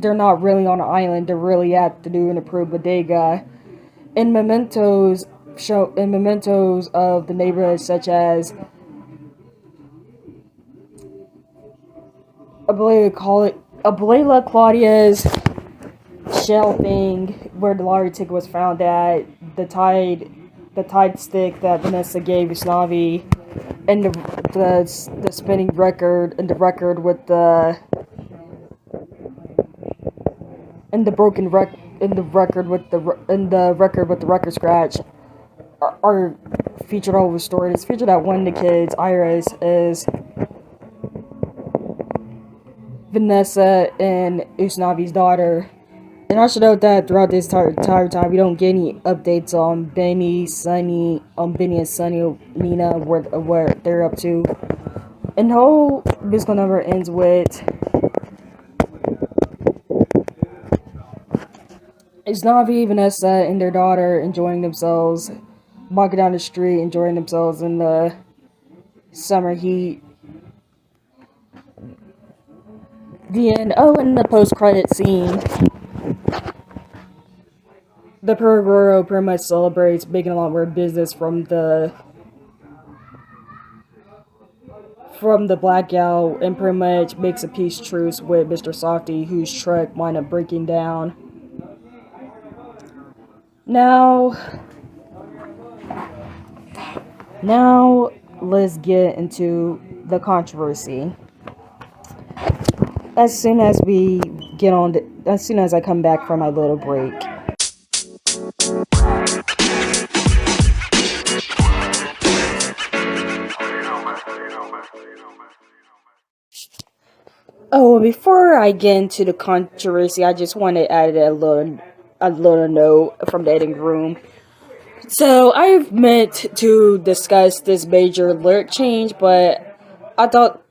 they're not really on an island, they're really at the new and approved bodega. And mementos of the neighborhood, such as Abuela Claudia's shelving where the lottery ticket was found at, the tide stick that Vanessa gave Usnavi, and the spinning record, and the record with the record scratch are featured all over the story. It's featured that one of the kids, Iris, is Vanessa and Usnavi's daughter. And I should note that throughout this entire time, we don't get any updates on Benny and Sunny, Nina, what they're up to. And the whole musical number ends with Usnavi, Vanessa, and their daughter enjoying themselves, walking down the street, enjoying themselves in the summer heat. The end. Oh, and the post-credit scene. The Perugoro pretty much celebrates making a lot more business from the blackout, and pretty much makes a peace truce with Mr. Softy, whose truck wound up breaking down. Now let's get into the controversy. As soon as I come back from my little break. Oh, before I get into the controversy, I just want to add a little note from the editing room. So I've meant to discuss this major lyric change, but I thought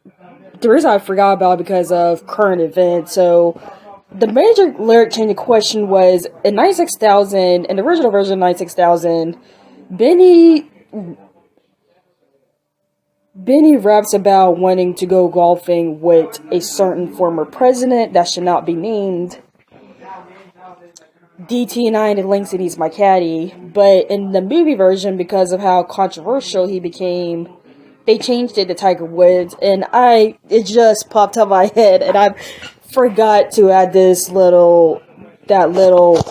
the reason I forgot about it because of current events. So the major lyric change in question was in 96,000, in the original version of 96,000, Benny Benny raps about wanting to go golfing with a certain former president that should not be named. DT9 and Langston, he's my caddy. But in the movie version, because of how controversial he became, they changed it to Tiger Woods, and it just popped up my head, and I forgot to add that little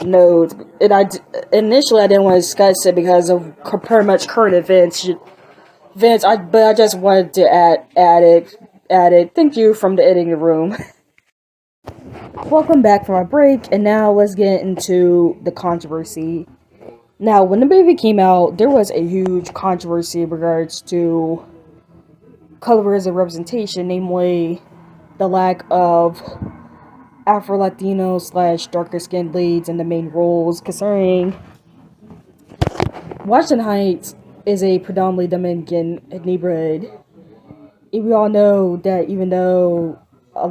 note. And initially I didn't want to discuss it because of pretty much current events. But I just wanted to add it. Thank you from the editing room. Welcome back from our break, and now let's get into the controversy. Now, when the movie came out, there was a huge controversy in regards to colorism representation, namely the lack of Afro Latino / darker skinned leads in the main roles, concerning Washington Heights is a predominantly Dominican neighborhood. We all know that even though I'm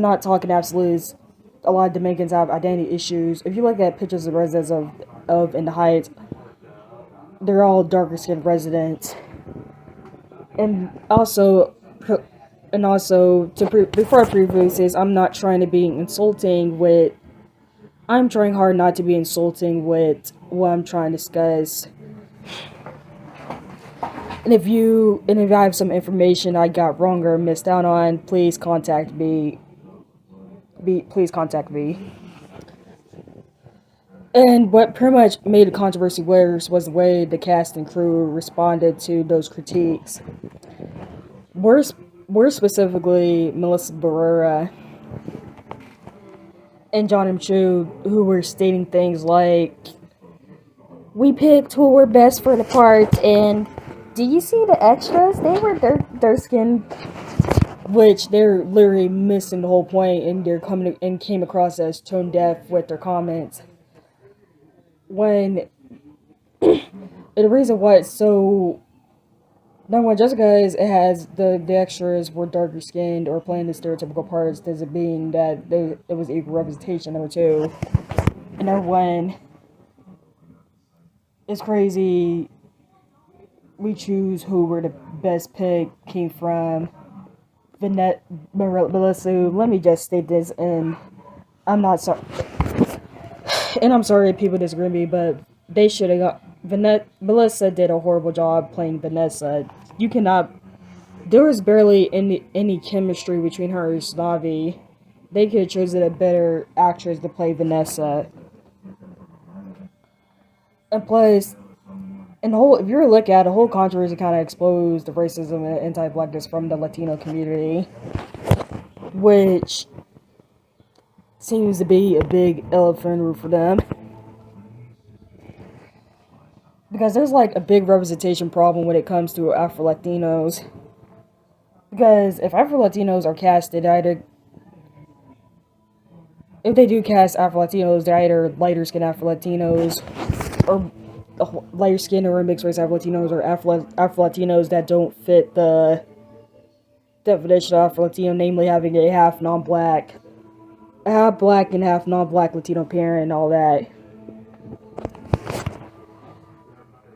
not talking absolutes, a lot of Dominicans have identity issues. If you look at pictures of residents of in the Heights, they're all darker skinned residents. And also, before I preface this, I'm not trying to be insulting with. I'm trying hard not to be insulting with what I'm trying to discuss. And if I have some information I got wrong or missed out on, please contact me. Please contact me. And what pretty much made the controversy worse was the way the cast and crew responded to those critiques. More specifically, Melissa Barrera and John M. Chu, who were stating things like, "We picked who were best for the part, and do you see the extras? They were their skin," which they're literally missing the whole point, and they're came across as tone deaf with their comments. When the reason why it's so. Number one, just because it has the extras were darker skinned or playing the stereotypical parts, doesn't mean that it was equal representation. Number two, and number one, it's crazy. We choose who were the best pick came from Melissa. Let me just state this, and I'm not sorry, and I'm sorry if people disagree with me, but they should have got. Melissa did a horrible job playing Vanessa. There was barely any chemistry between her and Snavi. They could have chosen a better actress to play Vanessa. And plus, if you look at it, the whole controversy kind of exposed the racism and anti-blackness from the Latino community, which seems to be a big elephant in the room for them. Because there's like a big representation problem when it comes to Afro-Latinos. Because if Afro-Latinos are casted, if they do cast Afro-Latinos, they're either lighter skinned Afro-Latinos, or lighter skinned or mixed race Afro-Latinos, or Afro-Latinos that don't fit the definition of Afro-Latino, namely having a half black and half non-black Latino parent and all that.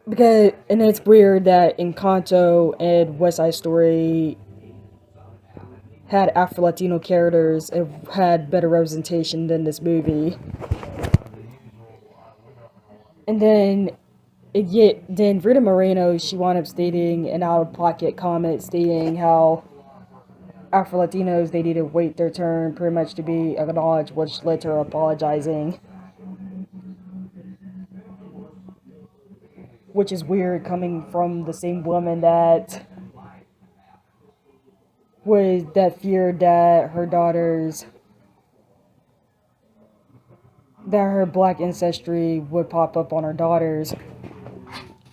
And it's weird that Encanto and West Side Story had Afro-Latino characters and had better representation than this movie. And then Rita Moreno, she wound up stating an out-of-pocket comment stating how Afro-Latinos, they need to wait their turn pretty much to be acknowledged, which led to her apologizing. Which is weird coming from the same woman that feared that her black ancestry would pop up on her daughters,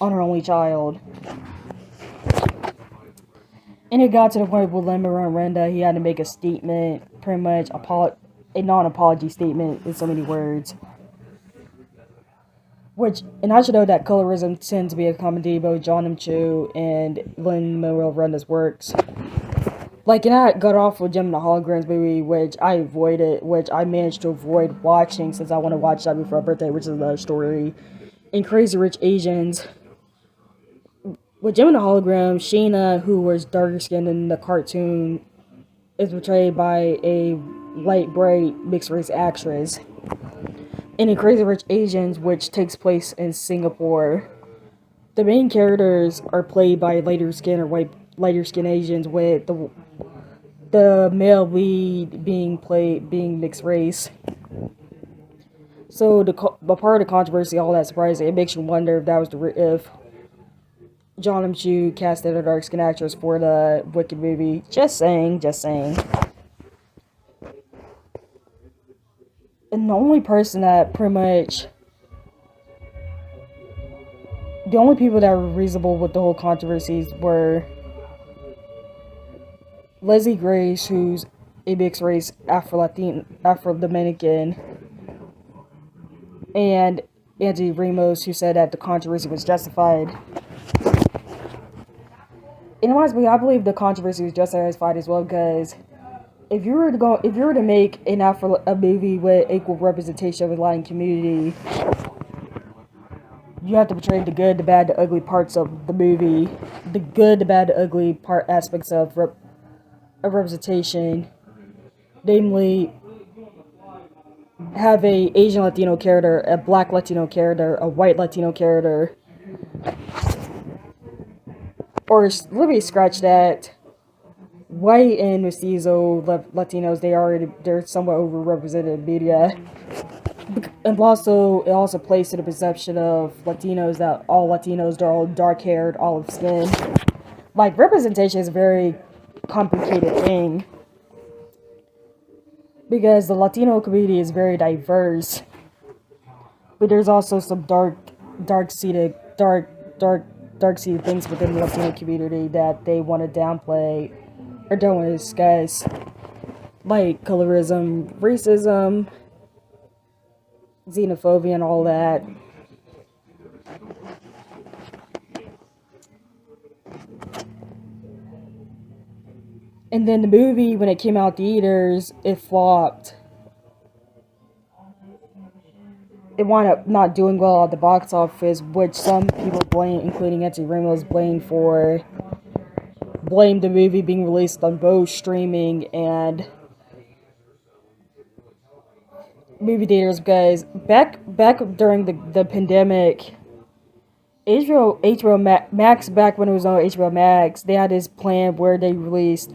on her only child. And it got to the point with Lin Manuel Miranda, he had to make a statement, pretty much a non-apology statement in so many words. And I should know that colorism tends to be a common theme both John M. Chu and Lin Manuel Miranda's works. Like, and I got off with Gem and the Holograms movie, which I managed to avoid watching since I want to watch that before my birthday, which is another story. In Crazy Rich Asians, with Gem and the Holograms, Sheena, who was darker skinned in the cartoon, is portrayed by a light, bright, mixed race actress. And in Crazy Rich Asians, which takes place in Singapore, the main characters are played by lighter skinned Asians, with the male lead being mixed race. So the part of the controversy, all that surprising, it makes you wonder if that was if John M. Chu casted a dark skinned actress for the Wicked movie. Just saying. And the only person that pretty much, the only people that were reasonable with the whole controversies were Leslie Grace, who's a mixed race Afro Dominican, and anthonyramos, who said that the controversy was justified. And honestly, I believe the controversy was justified as well, because if you were to make a movie with equal representation of the Latin community, you have to portray the good, the bad, the ugly parts of the movie, the good, the bad, the ugly aspects of representation, namely have a Asian Latino character, a black Latino character, a white Latino character, or let me scratch that. White and mestizo Latinos, they're somewhat overrepresented in media. And it also plays to the perception of Latinos that all Latinos are all dark-haired, olive-skinned. Like, representation is a very complicated thing, because the Latino community is very diverse, but there's also some dark-seated things within the Latino community that they want to downplay or don't want to discuss, like colorism, racism, xenophobia, and all that. And then the movie, when it came out theaters, it flopped. It wound up not doing well at the box office, which some people blame, including anthonyramos, blamed the movie being released on both streaming and movie theaters, because back during the pandemic, HBO Max, back when it was on HBO Max, they had this plan where they released,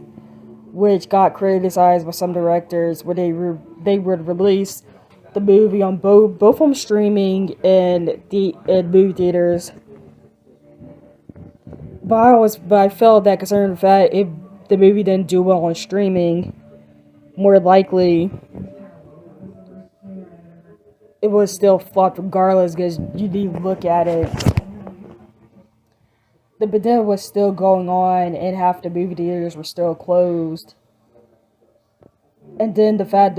which got criticized by some directors, where they would release the movie on both on streaming and movie theaters. But I felt that, concerning the fact if the movie didn't do well on streaming, more likely it was still flop regardless, because you need to look at it. The pandemic was still going on, and half the movie theaters were still closed. And then the fact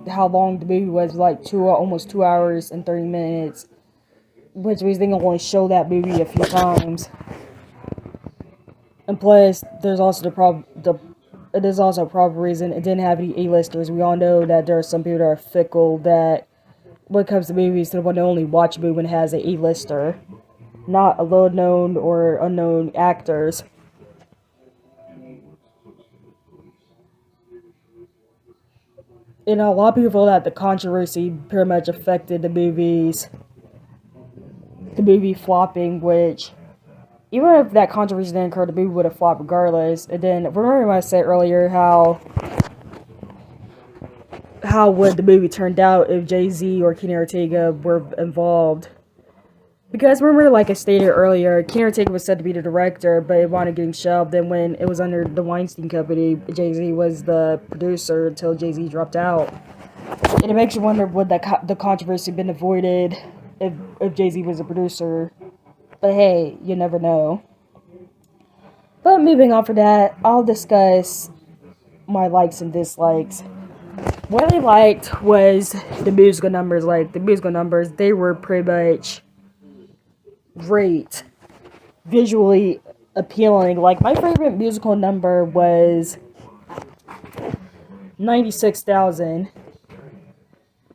how long the movie was, like almost 2 hours and 30 minutes, which means they can only show that movie a few times. And plus, there's also a problem reason it didn't have any A-listers. We all know that there are some people that are fickle, that when it comes to movies, they want to only watch a movie when it has an A-lister, not a low-known or unknown actors. You know, a lot of people feel that the controversy pretty much affected the movie flopping, which, even if that controversy didn't occur, the movie would have flopped regardless. And then, remember when I said earlier how would the movie turned out if Jay-Z or Kenny Ortega were involved? Because remember, like I stated earlier, Kenny Ortega was said to be the director, but it wound up getting shelved. Then when it was under the Weinstein Company, Jay-Z was the producer until Jay-Z dropped out. And it makes you wonder, would the controversy been avoided if Jay-Z was a producer? But hey, you never know. But moving on from that, I'll discuss my likes and dislikes. What I liked was the musical numbers. Like, the musical numbers, they were pretty much great, visually appealing. Like, my favorite musical number was 96,000.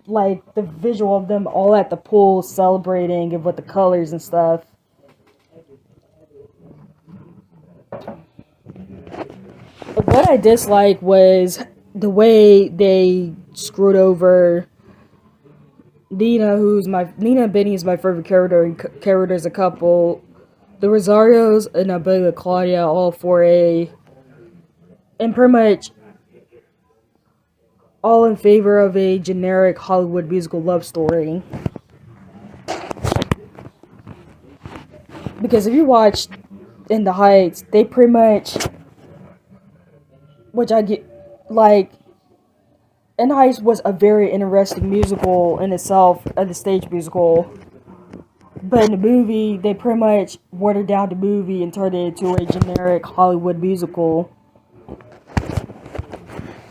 Like, the visual of them all at the pool celebrating and with the colors and stuff. What I dislike was the way they screwed over Nina and Benny is my favorite character as a couple. The Rosarios and Abelia Claudia all for and pretty much all in favor of a generic Hollywood musical love story. Because if you watch In the Heights, they pretty much, which I get, like, In the Heights was a very interesting musical in itself, the stage musical. But in the movie, they pretty much watered down the movie and turned it into a generic Hollywood musical.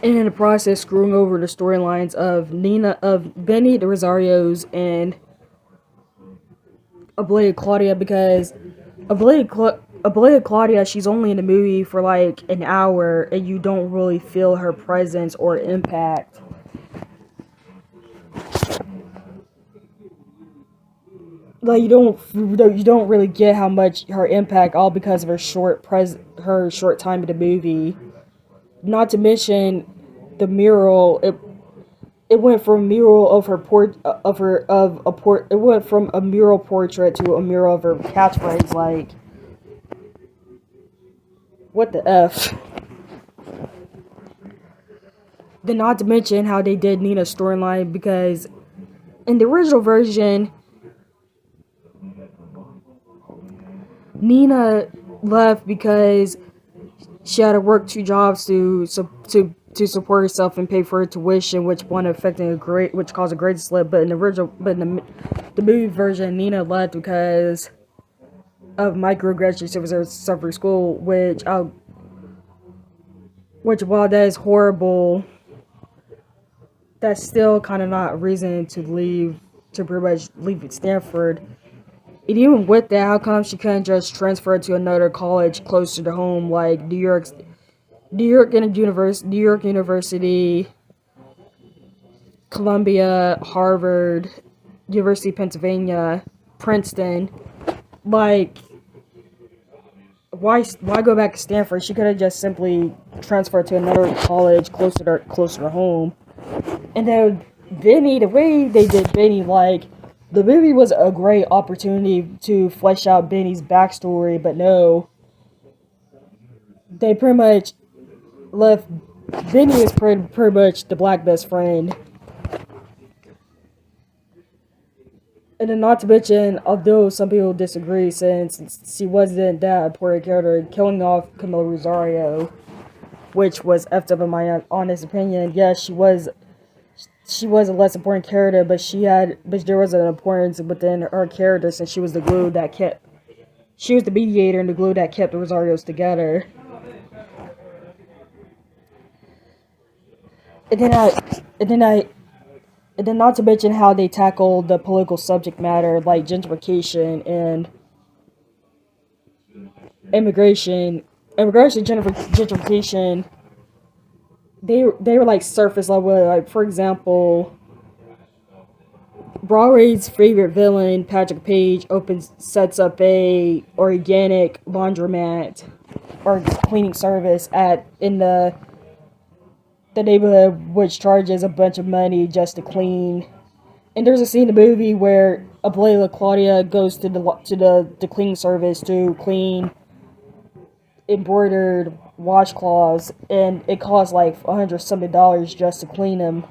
And in the process, screwing over the storylines of Benny, the Rosarios, and Abelia Claudia, because Abelia Claudia, she's only in the movie for like an hour, and you don't really feel her presence or impact. Like, you don't really get how much her impact, all because of her short time in the movie. Not to mention the mural. It went from a mural of her it went from a mural portrait to a mural of her catchphrase. Like, what the F? Then not to mention how they did Nina's storyline, because in the original version, Nina left because she had to work 2 jobs to support herself and pay for her tuition, which caused a grade slip. But in the movie version, Nina left because of microaggressions she was suffering school, which while that is horrible, that's still kind of not a reason to pretty much leave Stanford. And even with that, how come she couldn't just transfer to another college closer to home, like New York University, Columbia, Harvard, University of Pennsylvania, Princeton? Like, why go back to Stanford? She could have just simply transferred to another college closer to home. And then Benny, the way they did Benny, like, the movie was a great opportunity to flesh out Benny's backstory, but no. They pretty much left Benny as pretty much the black best friend. And then not to mention, although some people disagree, since she wasn't that important character, killing off Camila Rosario, which was effed up in my honest opinion. Yes, she was a less important character, but there was an importance within her character, since she was the mediator and the glue that kept the Rosarios together. And then not to mention how they tackled the political subject matter, like gentrification and gentrification. They were like surface level. Like, for example, Broadway's favorite villain, Patrick Page, sets up a organic laundromat or cleaning service in the neighborhood, which charges a bunch of money just to clean. And there's a scene in the movie where Abelia Claudia goes to the cleaning service to clean embroidered washcloths, and it costs like $100-something just to clean them.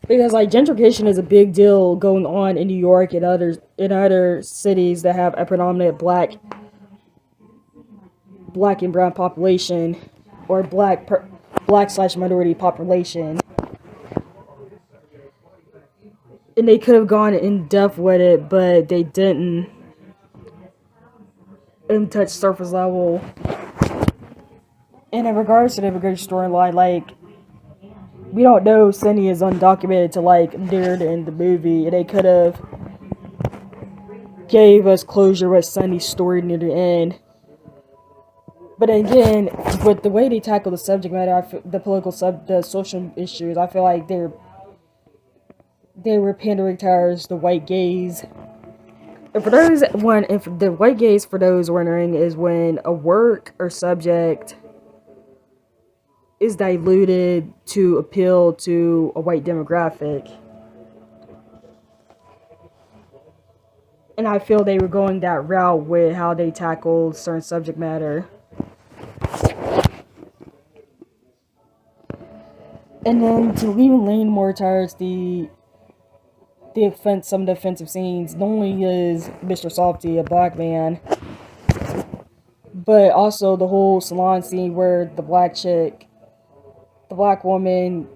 Because, like, gentrification is a big deal going on in New York and other cities that have a predominant black and brown population, or black/minority population. And they could have gone in depth with it, but they didn't. And touch surface level. And in regards to the immigration storyline, like, we don't know Cindy is undocumented to like near the end of the movie, and they could have gave us closure with Sunny's story near the end. But again, with the way they tackle the subject matter, the social issues, I feel like they were pandering towards the white gaze. And if the white gaze, for those wondering, is when a work or subject is diluted to appeal to a white demographic. And I feel they were going that route with how they tackled certain subject matter. And then to even lean more towards some of the offensive scenes, not only is Mr. Softy a black man, but also the whole salon scene where the black woman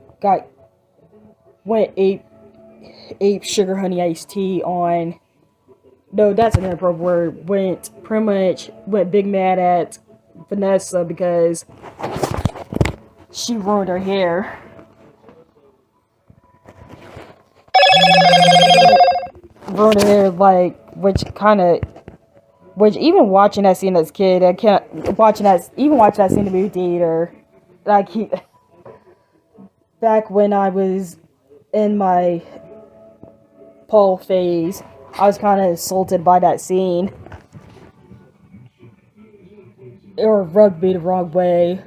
went ape sugar honey iced tea on. No, that's an inappropriate word. Went big mad at Vanessa because she ruined her hair. Ruined her hair, which even watching that scene as a kid, watching that scene in the movie theater, back when I was in my Paul phase, I was kind of insulted by that scene. Or rubbed me the wrong way.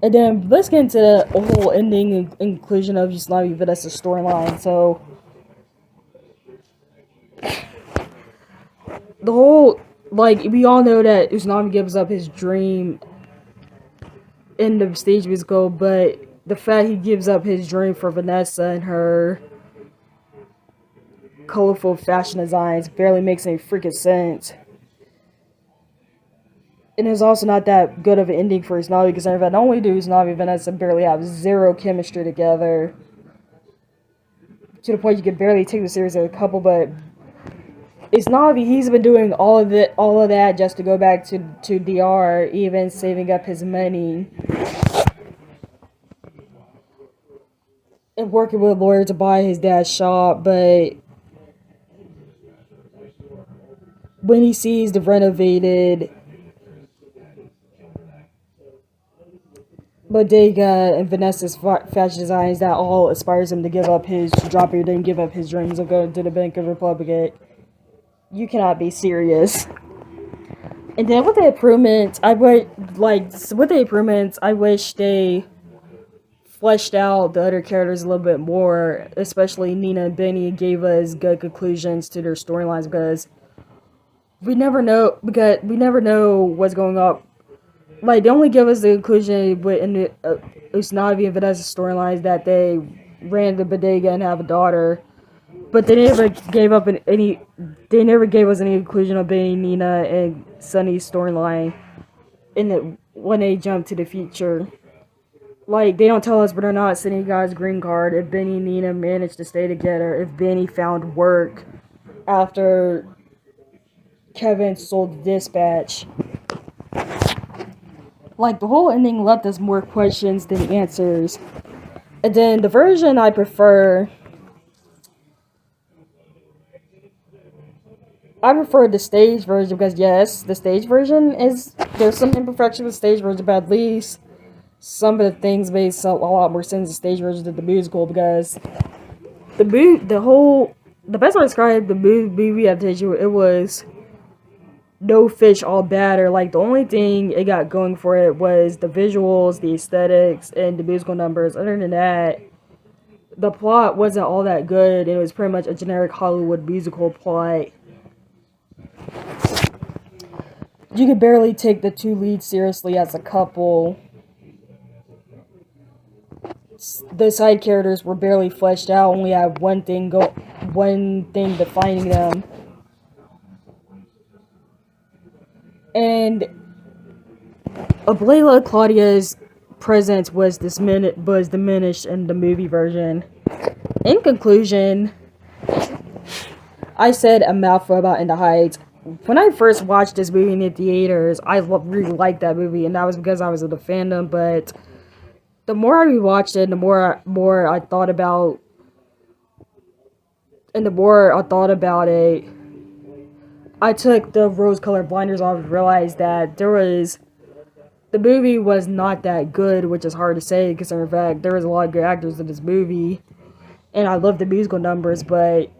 And then let's get into the whole ending and inclusion of Usnavi Vanessa's storyline. So, the whole, we all know that Usnavi gives up his dream in the stage musical, but the fact he gives up his dream for Vanessa and her colorful fashion designs barely makes any freaking sense. And it's also not that good of an ending for Usnavi, because not only do Usnavi and Vanessa barely have zero chemistry together, to the point you can barely take the series as a couple, but Usnavi, he's been doing all of that just to go back to DR, even saving up his money and working with a lawyer to buy his dad's shop. But when he sees the renovated Bodega and Vanessa's fashion designs, that all inspires him to drop everything and give up his dreams of going to the Bank of Republic. You cannot be serious. And then with the improvements, I wish they fleshed out the other characters a little bit more, especially Nina and Benny gave us good conclusions to their storylines, because we never know what's going on. They only give us the conclusion in the Usnavi and Vanessa's storylines that they ran the bodega and have a daughter, but they never gave us any conclusion of Benny, Nina, and Sunny's storyline when they jump to the future. They don't tell us whether or not Sunny got his green card, if Benny and Nina managed to stay together, if Benny found work after Kevin sold the dispatch. The whole ending left us more questions than answers. And then the version I prefer the stage version, because yes, the stage version there's some imperfections with the stage version, but at least some of the things made a lot more sense in the stage version than the musical, because the best way to describe the movie adaptation, it was no fish, all batter. The only thing it got going for it was the visuals, the aesthetics, and the musical numbers. Other than that, the plot wasn't all that good. It was pretty much a generic Hollywood musical plot. You could barely take the two leads seriously as a couple. The side characters were barely fleshed out, only had one thing defining them. And Ablela Claudia's presence was diminished in the movie version. In conclusion, I said a mouthful about In the Heights. When I first watched this movie in the theaters, I really liked that movie, and that was because I was in the fandom. But the more I rewatched it, the more I thought about And the more I thought about it, I took the rose-colored blinders off and realized that the movie was not that good, which is hard to say because in fact there was a lot of good actors in this movie, and I love the musical numbers, but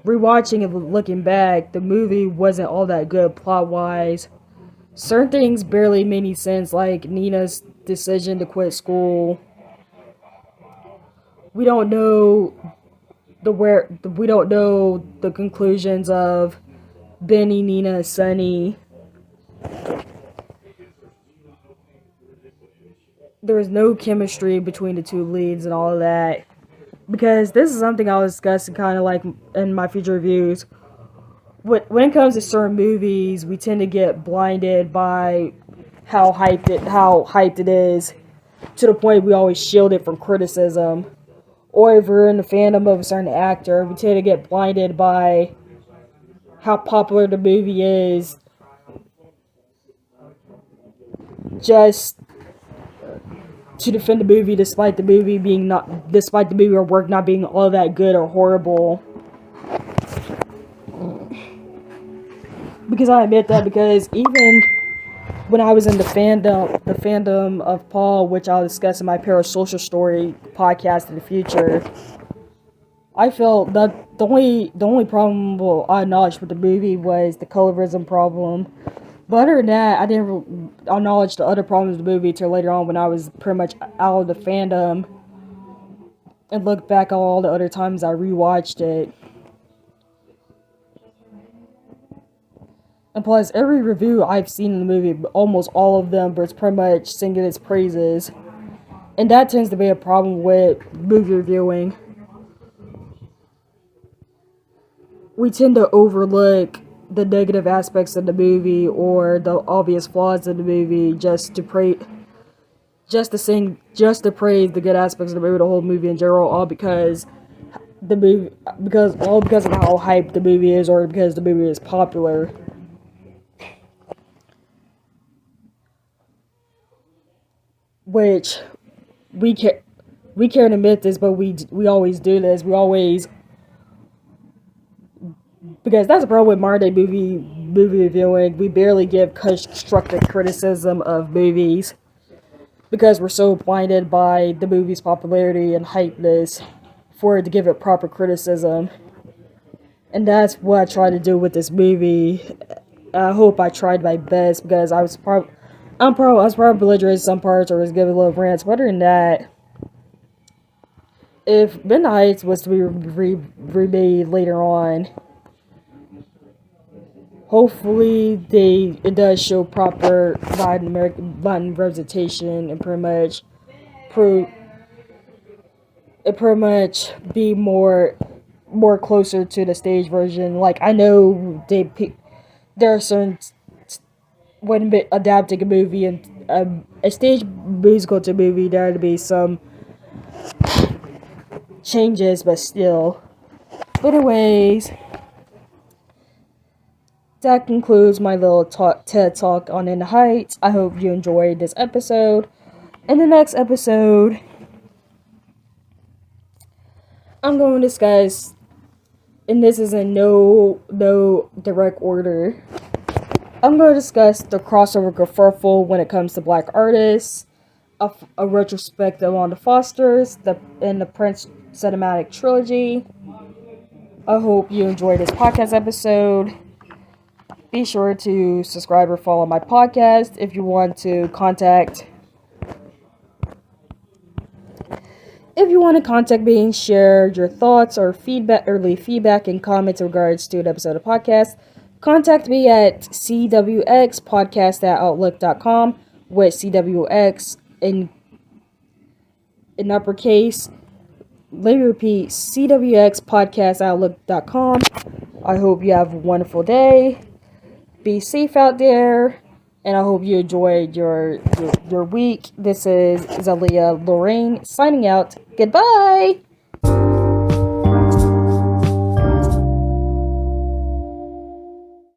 rewatching and looking back, the movie wasn't all that good plot-wise. Certain things barely made any sense, like Nina's decision to quit school. We don't know we don't know the conclusions of Benny, Nina, and Sunny. There was no chemistry between the two leads and all of that. Because this is something I'll discuss kind of like in my future reviews. When it comes to certain movies, we tend to get blinded by how hyped it is, to the point we always shield it from criticism. Or if we're in the fandom of a certain actor, we tend to get blinded by how popular the movie is, just to defend the movie despite the movie or work not being all that good or horrible. Because I admit that, because even when I was in the fandom of Paul, which I'll discuss in my parasocial story podcast in the future, I felt that the only problem I acknowledged with the movie was the colorism problem. But other than that, I didn't acknowledge the other problems of the movie till later on when I was pretty much out of the fandom and looked back on all the other times I rewatched it. And plus, every review I've seen in the movie, almost all of them, was pretty much singing its praises. And that tends to be a problem with movie reviewing. We tend to overlook the negative aspects of the movie or the obvious flaws of the movie just to praise the good aspects of the movie, the whole movie in general, all because of how hyped the movie is, or because the movie is popular. Which we can't admit this, but we always do this. Because that's a problem with modern day movie reviewing. We barely give constructive criticism of movies because we're so blinded by the movie's popularity and hypeness for it to give it proper criticism. And that's what I tried to do with this movie. I hope I tried my best, because I was probably belligerent in some parts, or was giving little rants. But other than that, if In the Heights was to be remade later on, hopefully it does show proper Latin representation and pretty much be more closer to the stage version. Like, I know there are certain, when adapting a movie and a stage musical to a movie, there to be some changes, but still. But anyways, that concludes my little TED Talk on In the Heights. I hope you enjoyed this episode. In the next episode, I'm going to discuss, and this is in no direct order, I'm going to discuss the crossover kerfuffle when it comes to black artists, a retrospective on the Fosters, and the Prince cinematic trilogy. I hope you enjoyed this podcast episode. Be sure to subscribe or follow my podcast. If you want to contact me and share your thoughts or feedback, or leave feedback and comments in regards to an episode of podcast, contact me at cwxpodcast@outlook.com, with CWX in uppercase. Let me repeat, cwxpodcast@outlook.com. I hope you have a wonderful day. Be safe out there, and I hope you enjoyed your week. This is Zalia Lorraine signing out. Goodbye!